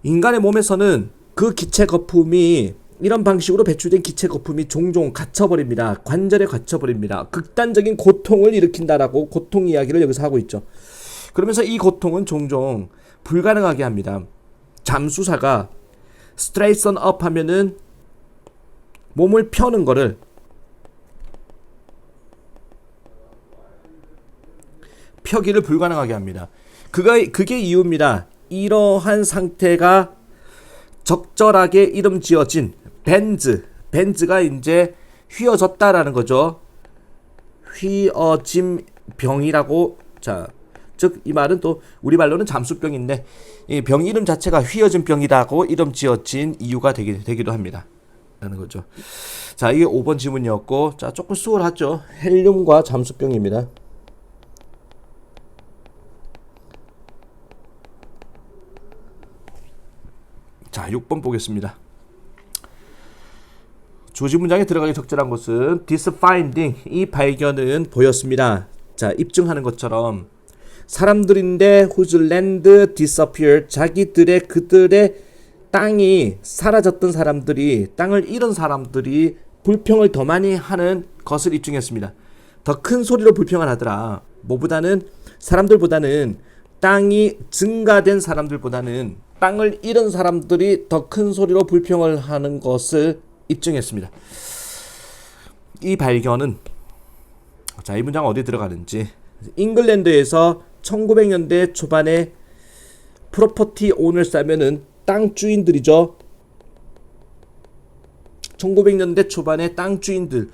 인간의 몸에서는 그 기체 거품이, 이런 방식으로 배출된 기체 거품이 종종 갇혀버립니다. 관절에 갇혀버립니다. 극단적인 고통을 일으킨다라고 고통 이야기를 여기서 하고 있죠. 그러면서 이 고통은 종종 불가능하게 합니다. 잠수사가 스트레이선 업 하면은 몸을 펴는 거를, 펴기를 불가능하게 합니다. 그게 이유입니다. 이러한 상태가 적절하게 이름 지어진 벤즈가 이제 휘어졌다라는 거죠. 휘어짐 병이라고, 자, 즉 이 말은 또 우리말로는 잠수병인데, 이 병 이름 자체가 휘어진 병이라고 이름 지어진 이유가 되기도 합니다. 라는 거죠. 자, 이게 5번 지문이었고, 자, 조금 수월하죠. 헬륨과 잠수병입니다. 자, 6번 보겠습니다. 조지 문장에 들어가기 적절한 것은 this finding, 이 발견은 보였습니다. 자, 입증하는 것처럼 사람들인데 whose land disappeared, 그들의 땅이 사라졌던 사람들이, 땅을 잃은 사람들이 불평을 더 많이 하는 것을 입증했습니다. 더 큰 소리로 불평을 하더라. 사람들보다는 땅이 증가된 사람들보다는 땅을 잃은 사람들이 더 큰 소리로 불평을 하는 것을 입증했습니다. 이 발견은, 자, 이 문장 어디 들어가는지, 잉글랜드에서 1900년대 초반에 프로퍼티 오너스 하면은 땅 주인들이죠. 1900년대 초반에 땅 주인들,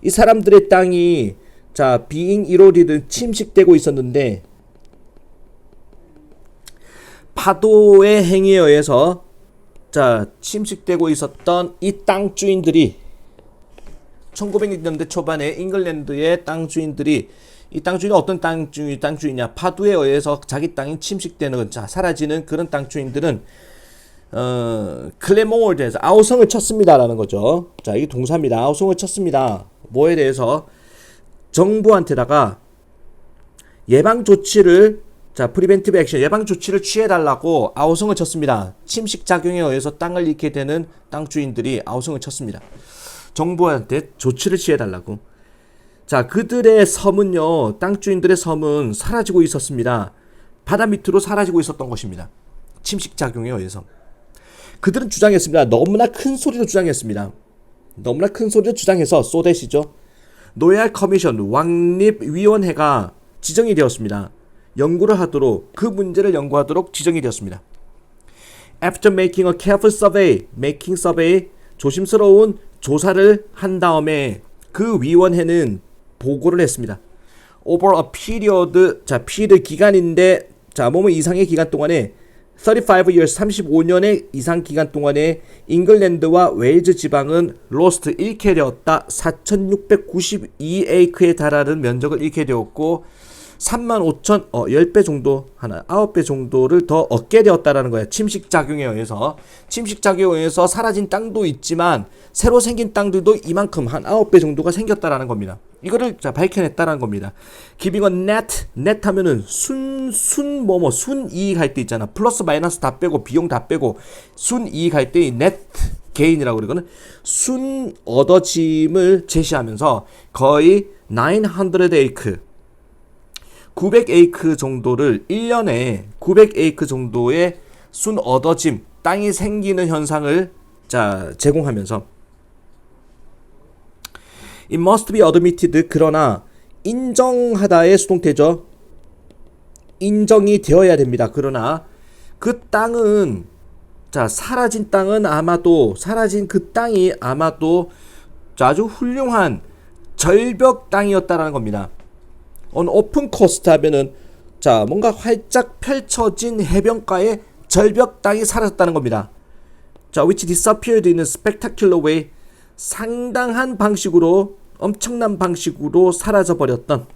이 사람들의 땅이, 자, being eroded, 침식되고 있었는데, 파도의 행위에 의해서, 자, 침식되고 있었던 이 땅 주인들이, 1900년대 초반에 잉글랜드의 땅 주인들이, 이 땅 주인은 어떤 땅 주인이냐? 파도에 의해서 자기 땅이 침식되는, 자, 사라지는 그런 땅 주인들은 클레모어드에서 아우성을 쳤습니다라는 거죠. 자, 이게 동사입니다. 아우성을 쳤습니다. 뭐에 대해서? 정부한테다가 예방 조치를 자, 프리벤티브 액션 예방 조치를 취해달라고 아우성을 쳤습니다. 침식 작용에 의해서 땅을 잃게 되는 땅 주인들이 아우성을 쳤습니다. 정부한테 조치를 취해달라고. 자, 그들의 섬은요, 땅 주인들의 섬은 사라지고 있었습니다. 바다 밑으로 사라지고 있었던 것입니다. 침식 작용에 의해서. 그들은 주장했습니다. 너무나 큰 소리로 주장했습니다. 너무나 큰 소리로 주장해서 소댓이죠. 노예할 커미션 왕립위원회가 지정이 되었습니다. 연구를 하도록 그 문제를 연구하도록 지정이 되었습니다. After making a careful survey, making survey 조심스러운 조사를 한 다음에 그 위원회는 보고를 했습니다. Over a period 자 period 기간인데 자 뭐뭐 이상의 기간 동안에 35 years 35년의 이상 기간 동안에 잉글랜드와 웨일즈 지방은 lost 잃게 되었다. 4,692에이크에 달하는 면적을 잃게 되었고 35,000 10배 정도 하나 9배 정도를 더 얻게 되었다라는 거예요. 침식 작용에 의해서. 침식 작용에 의해서 사라진 땅도 있지만 새로 생긴 땅들도 이만큼 한 9배 정도가 생겼다라는 겁니다. 이거를 자 밝혀냈다라는 겁니다. Giving a net 하면은 순이익 할 때 있잖아. 플러스 마이너스 다 빼고 비용 다 빼고 순이익 할 때 net 게인이라고 그러거든. 순 얻어짐을 제시하면서 거의 900 에이크 900에이크 정도를 1년에 900에이크 정도의 순 얻어짐 땅이 생기는 현상을 자 제공하면서 It must be admitted 그러나 인정하다의 수동태죠. 인정이 되어야 됩니다. 그러나 그 땅은 자 사라진 땅은 아마도 사라진 그 땅이 아마도 아주 훌륭한 절벽 땅이었다라는 겁니다. 오픈 코스트 하면은 자 뭔가 활짝 펼쳐진 해변가에 절벽 땅이 사라졌다는 겁니다. 자, which disappeared in a spectacular way 상당한 방식으로 엄청난 방식으로 사라져 버렸던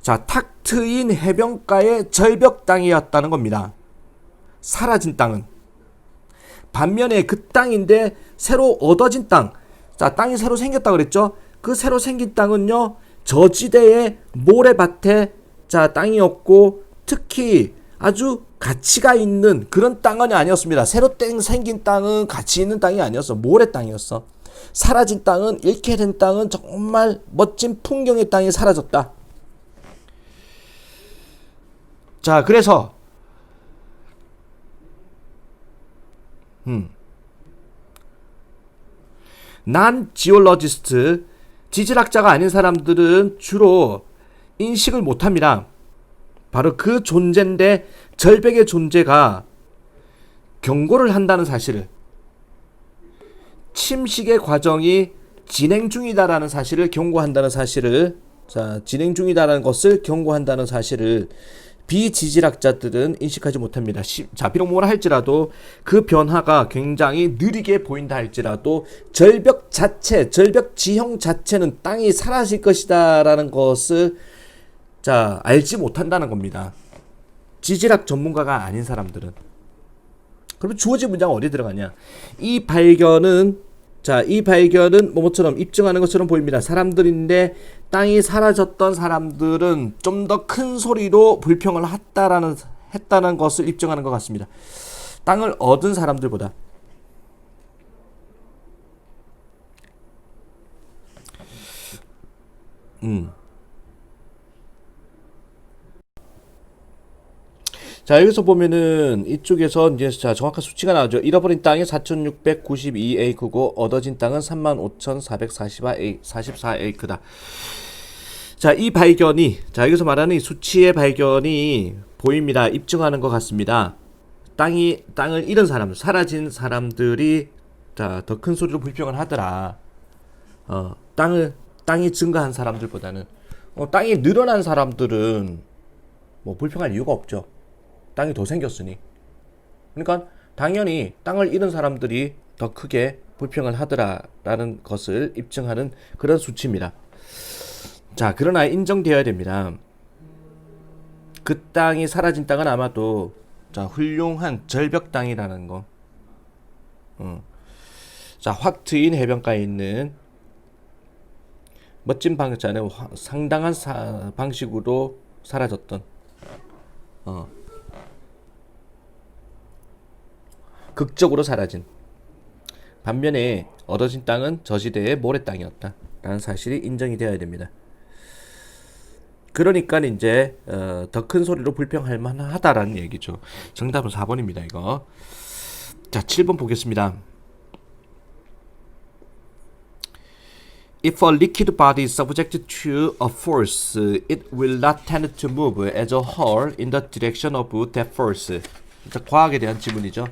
자, 탁 트인 해변가의 절벽 땅이었다는 겁니다. 사라진 땅은 반면에 그 땅인데 새로 얻어진 땅, 자, 땅이 새로 생겼다 그랬죠? 그 새로 생긴 땅은요, 저지대의 모래밭에 자, 땅이었고 특히 아주 가치가 있는 그런 땅은 아니었습니다. 새로 생긴 땅은 가치 있는 땅이 아니었어. 모래 땅이었어. 사라진 땅은 잃게 된 땅은 정말 멋진 풍경의 땅이 사라졌다. 자, 그래서 난 지올로지스트 지질학자가 아닌 사람들은 주로 인식을 못합니다. 바로 그 존재인데 절벽의 존재가 경고를 한다는 사실을 침식의 과정이 진행 중이다라는 사실을 경고한다는 사실을 자 진행 중이다라는 것을 경고한다는 사실을 비지질학자들은 인식하지 못합니다. 자 비록 뭐라 할지라도 그 변화가 굉장히 느리게 보인다 할지라도 절벽 자체 절벽 지형 자체는 땅이 사라질 것이다라는 것을 자 알지 못한다는 겁니다. 지질학 전문가가 아닌 사람들은. 그러면 주어진 문장은 어디 들어가냐? 이 발견은 뭐뭐처럼 입증하는 것처럼 보입니다. 사람들인데 땅이 사라졌던 사람들은 좀 더 큰 소리로 불평을 했다는 것을 입증하는 것 같습니다. 땅을 얻은 사람들보다. 자, 여기서 보면은 이쪽에서 이제 자 정확한 수치가 나오죠. 잃어버린 땅이 4,692에이크고 얻어진 땅은 35,444에이크다. 자, 이 발견이 자 여기서 말하는 이 수치의 발견이 보입니다. 입증하는 것 같습니다. 땅을 잃은 사람들, 사라진 사람들이 자 더 큰 소리로 불평을 하더라. 땅이 증가한 사람들보다는 땅이 늘어난 사람들은 뭐 불평할 이유가 없죠. 땅이 더 생겼으니. 그러니까 당연히 땅을 잃은 사람들이 더 크게 불평을 하더라라는 것을 입증하는 그런 수치입니다. 자, 그러나 인정되어야 됩니다. 그 땅이 사라진 땅은 아마도 자 훌륭한 절벽 땅이라는 거. 자, 확 트인 해변가에 있는 멋진 방자는 상당한 방식으로 사라졌던 극적으로 사라진. 반면에 얻어진 땅은 저지대의 모래 땅이었다 라는 사실이 인정이 되어야 됩니다. 그러니까 이제 더 큰 소리로 불평할 만하다라는 얘기죠. 정답은 4번입니다. 이거. 자, 7번 보겠습니다. If a liquid body is subjected to a force, it will not tend to move as a whole in the direction of that force. 자, 과학에 대한 지문이죠.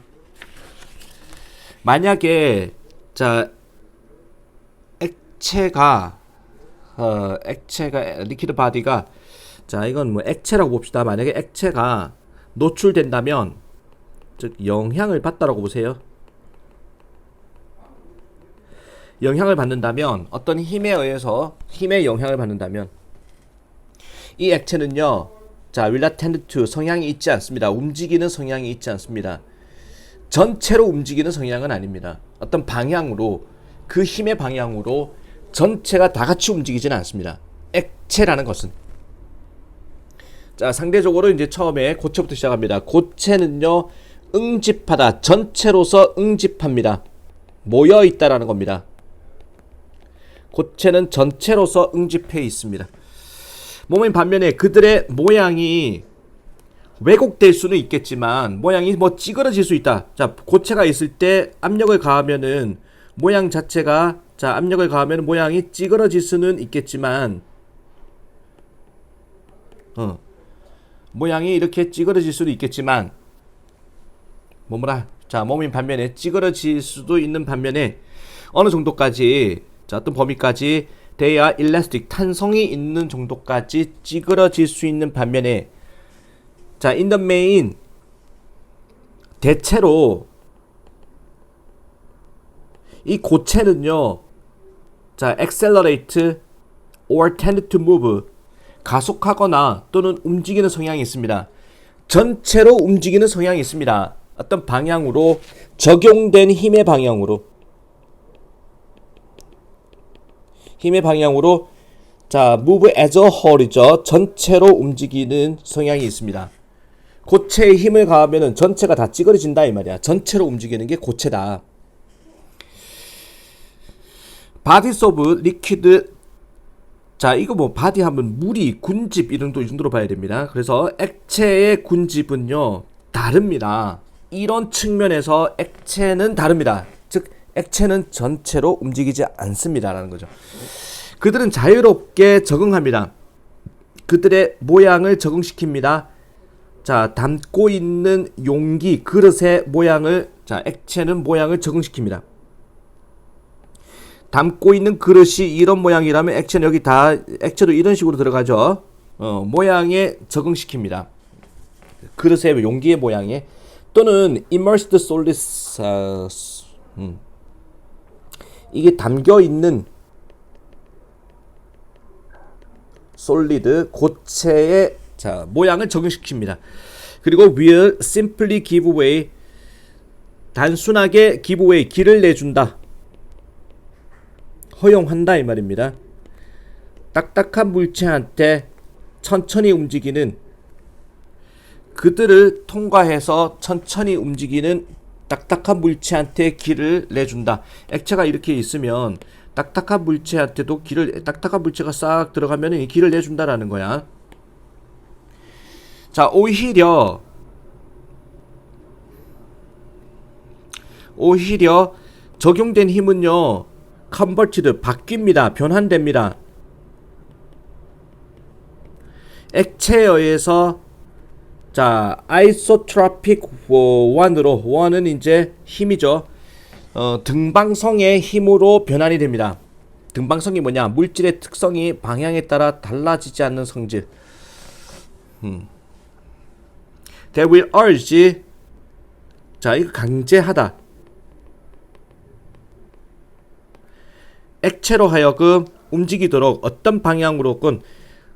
만약에 자 액체가 리퀴드 바디가 자 이건 뭐 액체라고 봅시다. 만약에 액체가 노출된다면 즉 영향을 받다라고 보세요. 영향을 받는다면 어떤 힘에 의해서 힘의 영향을 받는다면 이 액체는요. 자 will not tend to 성향이 있지 않습니다. 움직이는 성향이 있지 않습니다. 전체로 움직이는 성향은 아닙니다. 어떤 방향으로 그 힘의 방향으로 전체가 다 같이 움직이지는 않습니다. 액체라는 것은 자 상대적으로 이제 처음에 고체부터 시작합니다. 고체는요 응집하다 전체로서 응집합니다. 모여 있다라는 겁니다. 고체는 전체로서 응집해 있습니다. 몸의 반면에 그들의 모양이 왜곡될 수는 있겠지만 모양이 뭐 찌그러질 수 있다. 자 고체가 있을 때 압력을 가하면은 모양 자체가 자 압력을 가하면 모양이 찌그러질 수는 있겠지만 모양이 이렇게 찌그러질 수도 있겠지만 자 몸인 반면에 찌그러질 수도 있는 반면에 어느 정도까지 자 어떤 범위까지 they are elastic 탄성이 있는 정도까지 찌그러질 수 있는 반면에 자 in the main 대체로 이 고체는요 자 accelerate or tend to move 가속하거나 또는 움직이는 성향이 있습니다. 전체로 움직이는 성향이 있습니다. 어떤 방향으로 적용된 힘의 방향으로 자 move as a whole이죠. 전체로 움직이는 성향이 있습니다. 고체에 힘을 가하면은 전체가 다 찌그러진다 이 말이야. 전체로 움직이는 게 고체다. bodies of liquid 자 이거 뭐 바디 하면 무리, 군집 이런 이 정도로 봐야 됩니다. 그래서 액체의 군집은요 다릅니다. 이런 측면에서 액체는 다릅니다. 즉 액체는 전체로 움직이지 않습니다라는 거죠. 그들은 자유롭게 적응합니다. 그들의 모양을 적응시킵니다. 자 담고 있는 용기, 그릇의 모양을 자 액체는 모양을 적응시킵니다. 담고 있는 그릇이 이런 모양이라면 액체는 여기 다 액체도 이런 식으로 들어가죠. 모양에 적응시킵니다. 그릇의 용기의 모양에 또는 immersed solids 이게 담겨 있는 솔리드 고체의 자 모양을 적응시킵니다. 그리고 will simply give way 단순하게 give way 길을 내준다. 허용한다 이 말입니다. 딱딱한 물체한테 천천히 움직이는 그들을 통과해서 천천히 움직이는 딱딱한 물체한테 길을 내준다. 액체가 이렇게 있으면 딱딱한 물체한테도 딱딱한 물체가 싹 들어가면 이 길을 내준다라는 거야. 자 오히려 적용된 힘은요 converted 바뀝니다. 변환됩니다. 액체에 의해서 자 isotropic 원으로 원은 이제 힘이죠. 등방성의 힘으로 변환이 됩니다. 등방성이 뭐냐? 물질의 특성이 방향에 따라 달라지지 않는 성질. They will urge 자 이거 강제하다. 액체로 하여금 움직이도록 어떤 방향으로건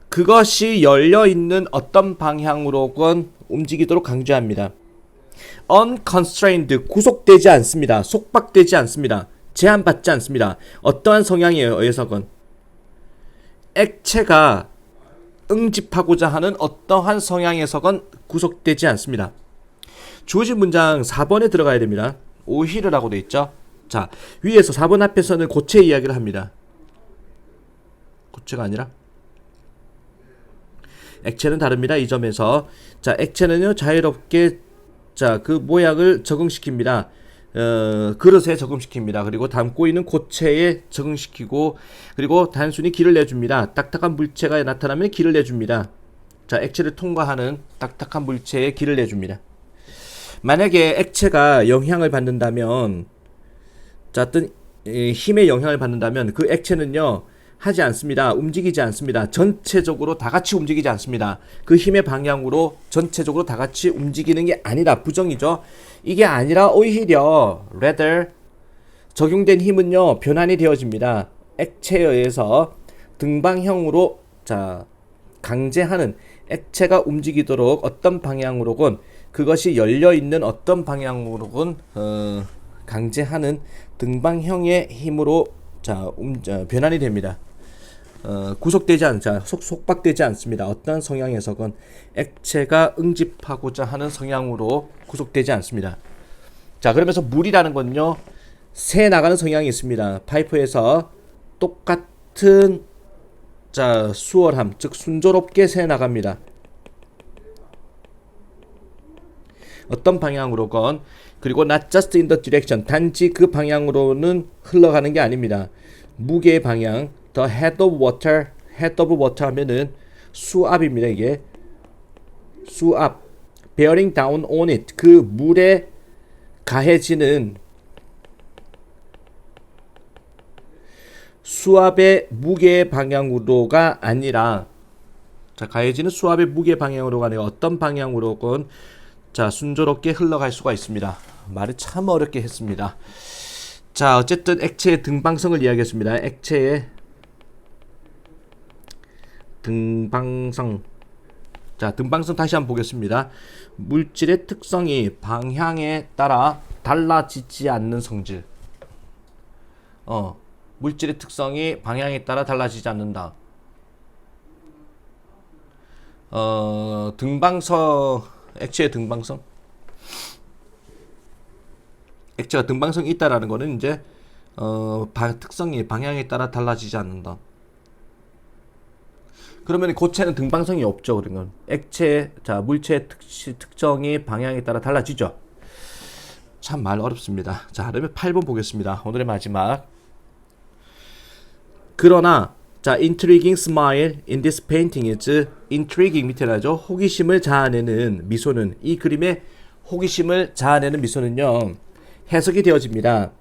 그것이 열려있는 어떤 방향으로건 움직이도록 강제합니다. unconstrained 구속되지 않습니다. 속박되지 않습니다. 제한받지 않습니다. 어떠한 성향에 의해서건 액체가 응집하고자 하는 어떠한 성향에서건 구속되지 않습니다. 주어진 문장 4번에 들어가야 됩니다. 오히려라고 돼 있죠. 자, 위에서 4번 앞에서는 고체 이야기를 합니다. 고체가 아니라 액체는 다릅니다. 이 점에서 자, 액체는요 자유롭게 자, 그 모양을 적응시킵니다. 그릇에 적응시킵니다. 그리고 담고 있는 고체에 적응시키고 그리고 단순히 길을 내줍니다. 딱딱한 물체가 나타나면 길을 내줍니다. 자, 액체를 통과하는 딱딱한 물체에 길을 내줍니다. 만약에 액체가 영향을 받는다면 자, 어떤 힘의 영향을 받는다면 그 액체는요 하지 않습니다. 움직이지 않습니다. 전체적으로 다 같이 움직이지 않습니다. 그 힘의 방향으로 전체적으로 다 같이 움직이는 게 아니다. 부정이죠. 이게 아니라 오히려 rather 적용된 힘은요 변환이 되어집니다. 액체에 의해서 등방형으로 자 강제하는 액체가 움직이도록 어떤 방향으로건 그것이 열려있는 어떤 방향으로건 강제하는 등방형의 힘으로 자 변환이 됩니다. 구속되지 않자 속박되지 않습니다. 어떤 성향에서건 액체가 응집하고자 하는 성향으로 구속되지 않습니다. 자, 그러면서 물이라는 건요 새 나가는 성향이 있습니다. 파이프에서 똑같은 자 수월함 즉 순조롭게 새 나갑니다. 어떤 방향으로건 그리고 not just in the direction 단지 그 방향으로는 흘러가는 게 아닙니다. 무게의 방향 the head of water 하면은 수압입니다. 이게 수압 bearing down on it 그 물에 가해지는 수압의 무게의 방향으로가 아니라 자 가해지는 수압의 무게 방향으로가 아니라 어떤 방향으로건 자 순조롭게 흘러갈 수가 있습니다. 말을 참 어렵게 했습니다. 자, 어쨌든 액체의 등방성을 이야기했습니다. 액체의 등방성. 자, 등방성 다시 한번 보겠습니다. 물질의 특성이 방향에 따라 달라지지 않는 성질. 물질의 특성이 방향에 따라 달라지지 않는다. 등방성, 액체의 등방성. 액체가 등방성이 있다라는 거는 이제 특성이 방향에 따라 달라지지 않는다. 그러면 고체는 등방성이 없죠. 그러면 액체, 자 물체의 특성이 방향에 따라 달라지죠. 참 말 어렵습니다. 자, 그러면 8번 보겠습니다. 오늘의 마지막. 그러나 자 intriguing smile in this painting is intriguing 밑에 나죠. 호기심을 자아내는 미소는 이 그림의 호기심을 자아내는 미소는요. 해석이 되어집니다.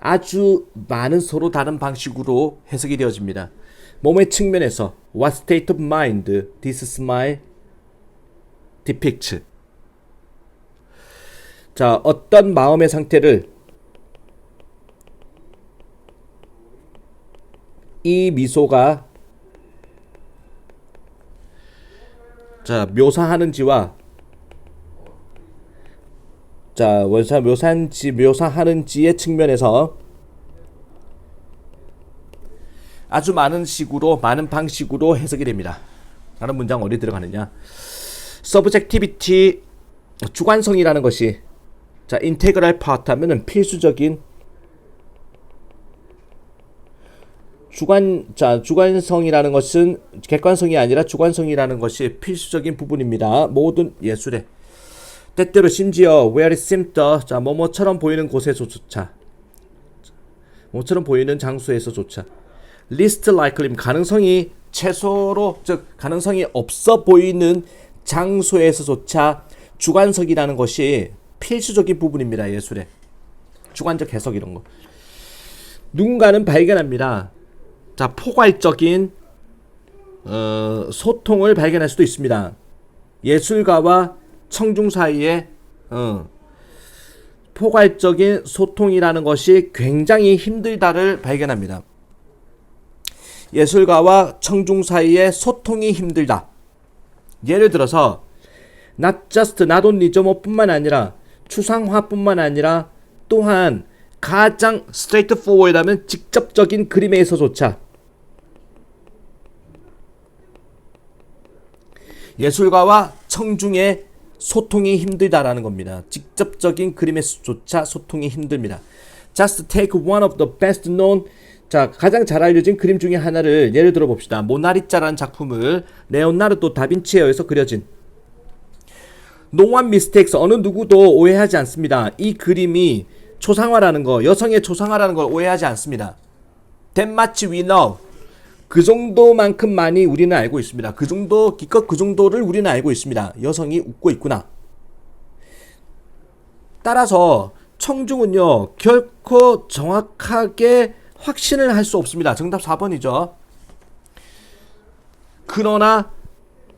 아주 많은 서로 다른 방식으로 해석이 되어집니다. 몸의 측면에서 What state of mind this smile depicts? 자, 어떤 마음의 상태를 이 미소가 자 묘사하는지와 자 묘사하는지의 측면에서 아주 많은 식으로 많은 방식으로 해석이 됩니다. 라는 문장 어디 들어가느냐? subjectivity 주관성이라는 것이 자 integral part 하면은 필수적인 주관성이라는 것은 객관성이 아니라 주관성이라는 것이 필수적인 부분입니다. 모든 예술에 때때로 심지어 where it seemed 자 뭐뭐처럼 보이는 곳에서조차 뭐처럼 보이는 장소에서조차 least likely 가능성이 최소로 즉 가능성이 없어 보이는 장소에서조차 주관성이라는 것이 필수적인 부분입니다. 예술에 주관적 해석 이런 거 누군가는 발견합니다. 자 포괄적인 소통을 발견할 수도 있습니다. 예술가와 청중 사이에 포괄적인 소통이라는 것이 굉장히 힘들다를 발견합니다. 예술가와 청중 사이의 소통이 힘들다. 예를 들어서 not only 뿐만 아니라 추상화뿐만 아니라 또한 가장 straightforward하면 직접적인 그림에 있어조차 예술가와 청중의 소통이 힘들다라는 겁니다. 직접적인 그림에서조차 소통이 힘듭니다. Just take one of the best known, 자, 가장 잘 알려진 그림 중에 하나를 예를 들어 봅시다. 모나리자라는 작품을 레오나르도 다빈치에 의해서 그려진, No one mistakes, 어느 누구도 오해하지 않습니다. 이 그림이 초상화라는 거, 여성의 초상화라는 걸 오해하지 않습니다. That much we know. 그 정도만큼만이 우리는 알고 있습니다. 그 정도, 기껏 그 정도를 우리는 알고 있습니다. 여성이 웃고 있구나. 따라서 청중은요, 결코 정확하게 확신을 할 수 없습니다. 정답 4번이죠. 그러나,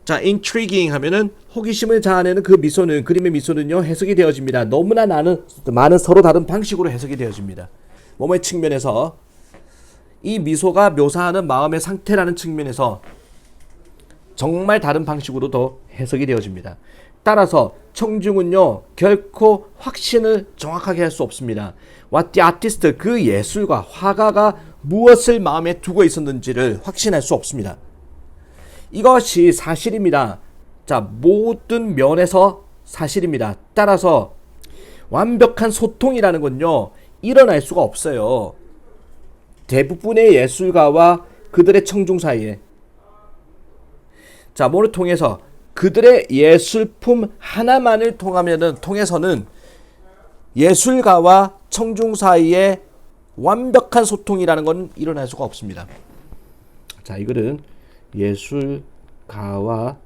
자, intriguing 하면은 호기심을 자아내는 그 미소는, 그림의 미소는요, 해석이 되어집니다. 너무나 많은 서로 다른 방식으로 해석이 되어집니다. 몸의 측면에서, 이 미소가 묘사하는 마음의 상태라는 측면에서 정말 다른 방식으로도 해석이 되어집니다. 따라서 청중은요, 결코 확신을 정확하게 할 수 없습니다. What the artist, 그 예술가, 화가가 무엇을 마음에 두고 있었는지를 확신할 수 없습니다. 이것이 사실입니다. 자, 모든 면에서 사실입니다. 따라서 완벽한 소통이라는 건요, 일어날 수가 없어요. 대부분의 예술가와 그들의 청중 사이에, 자, 뭐를 통해서 그들의 예술품 하나만을 통해서는 예술가와 청중 사이에 완벽한 소통이라는 건 일어날 수가 없습니다. 자, 이거는 예술가와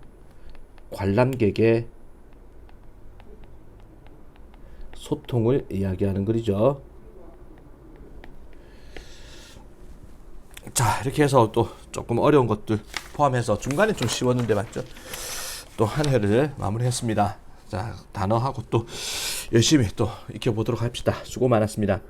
관람객의 소통을 이야기하는 글이죠. 자, 이렇게 해서 또 조금 어려운 것들 포함해서 중간에 좀 쉬웠는데 맞죠? 또 한 회를 마무리했습니다. 자, 단어하고 또 열심히 또 익혀보도록 합시다. 수고 많았습니다.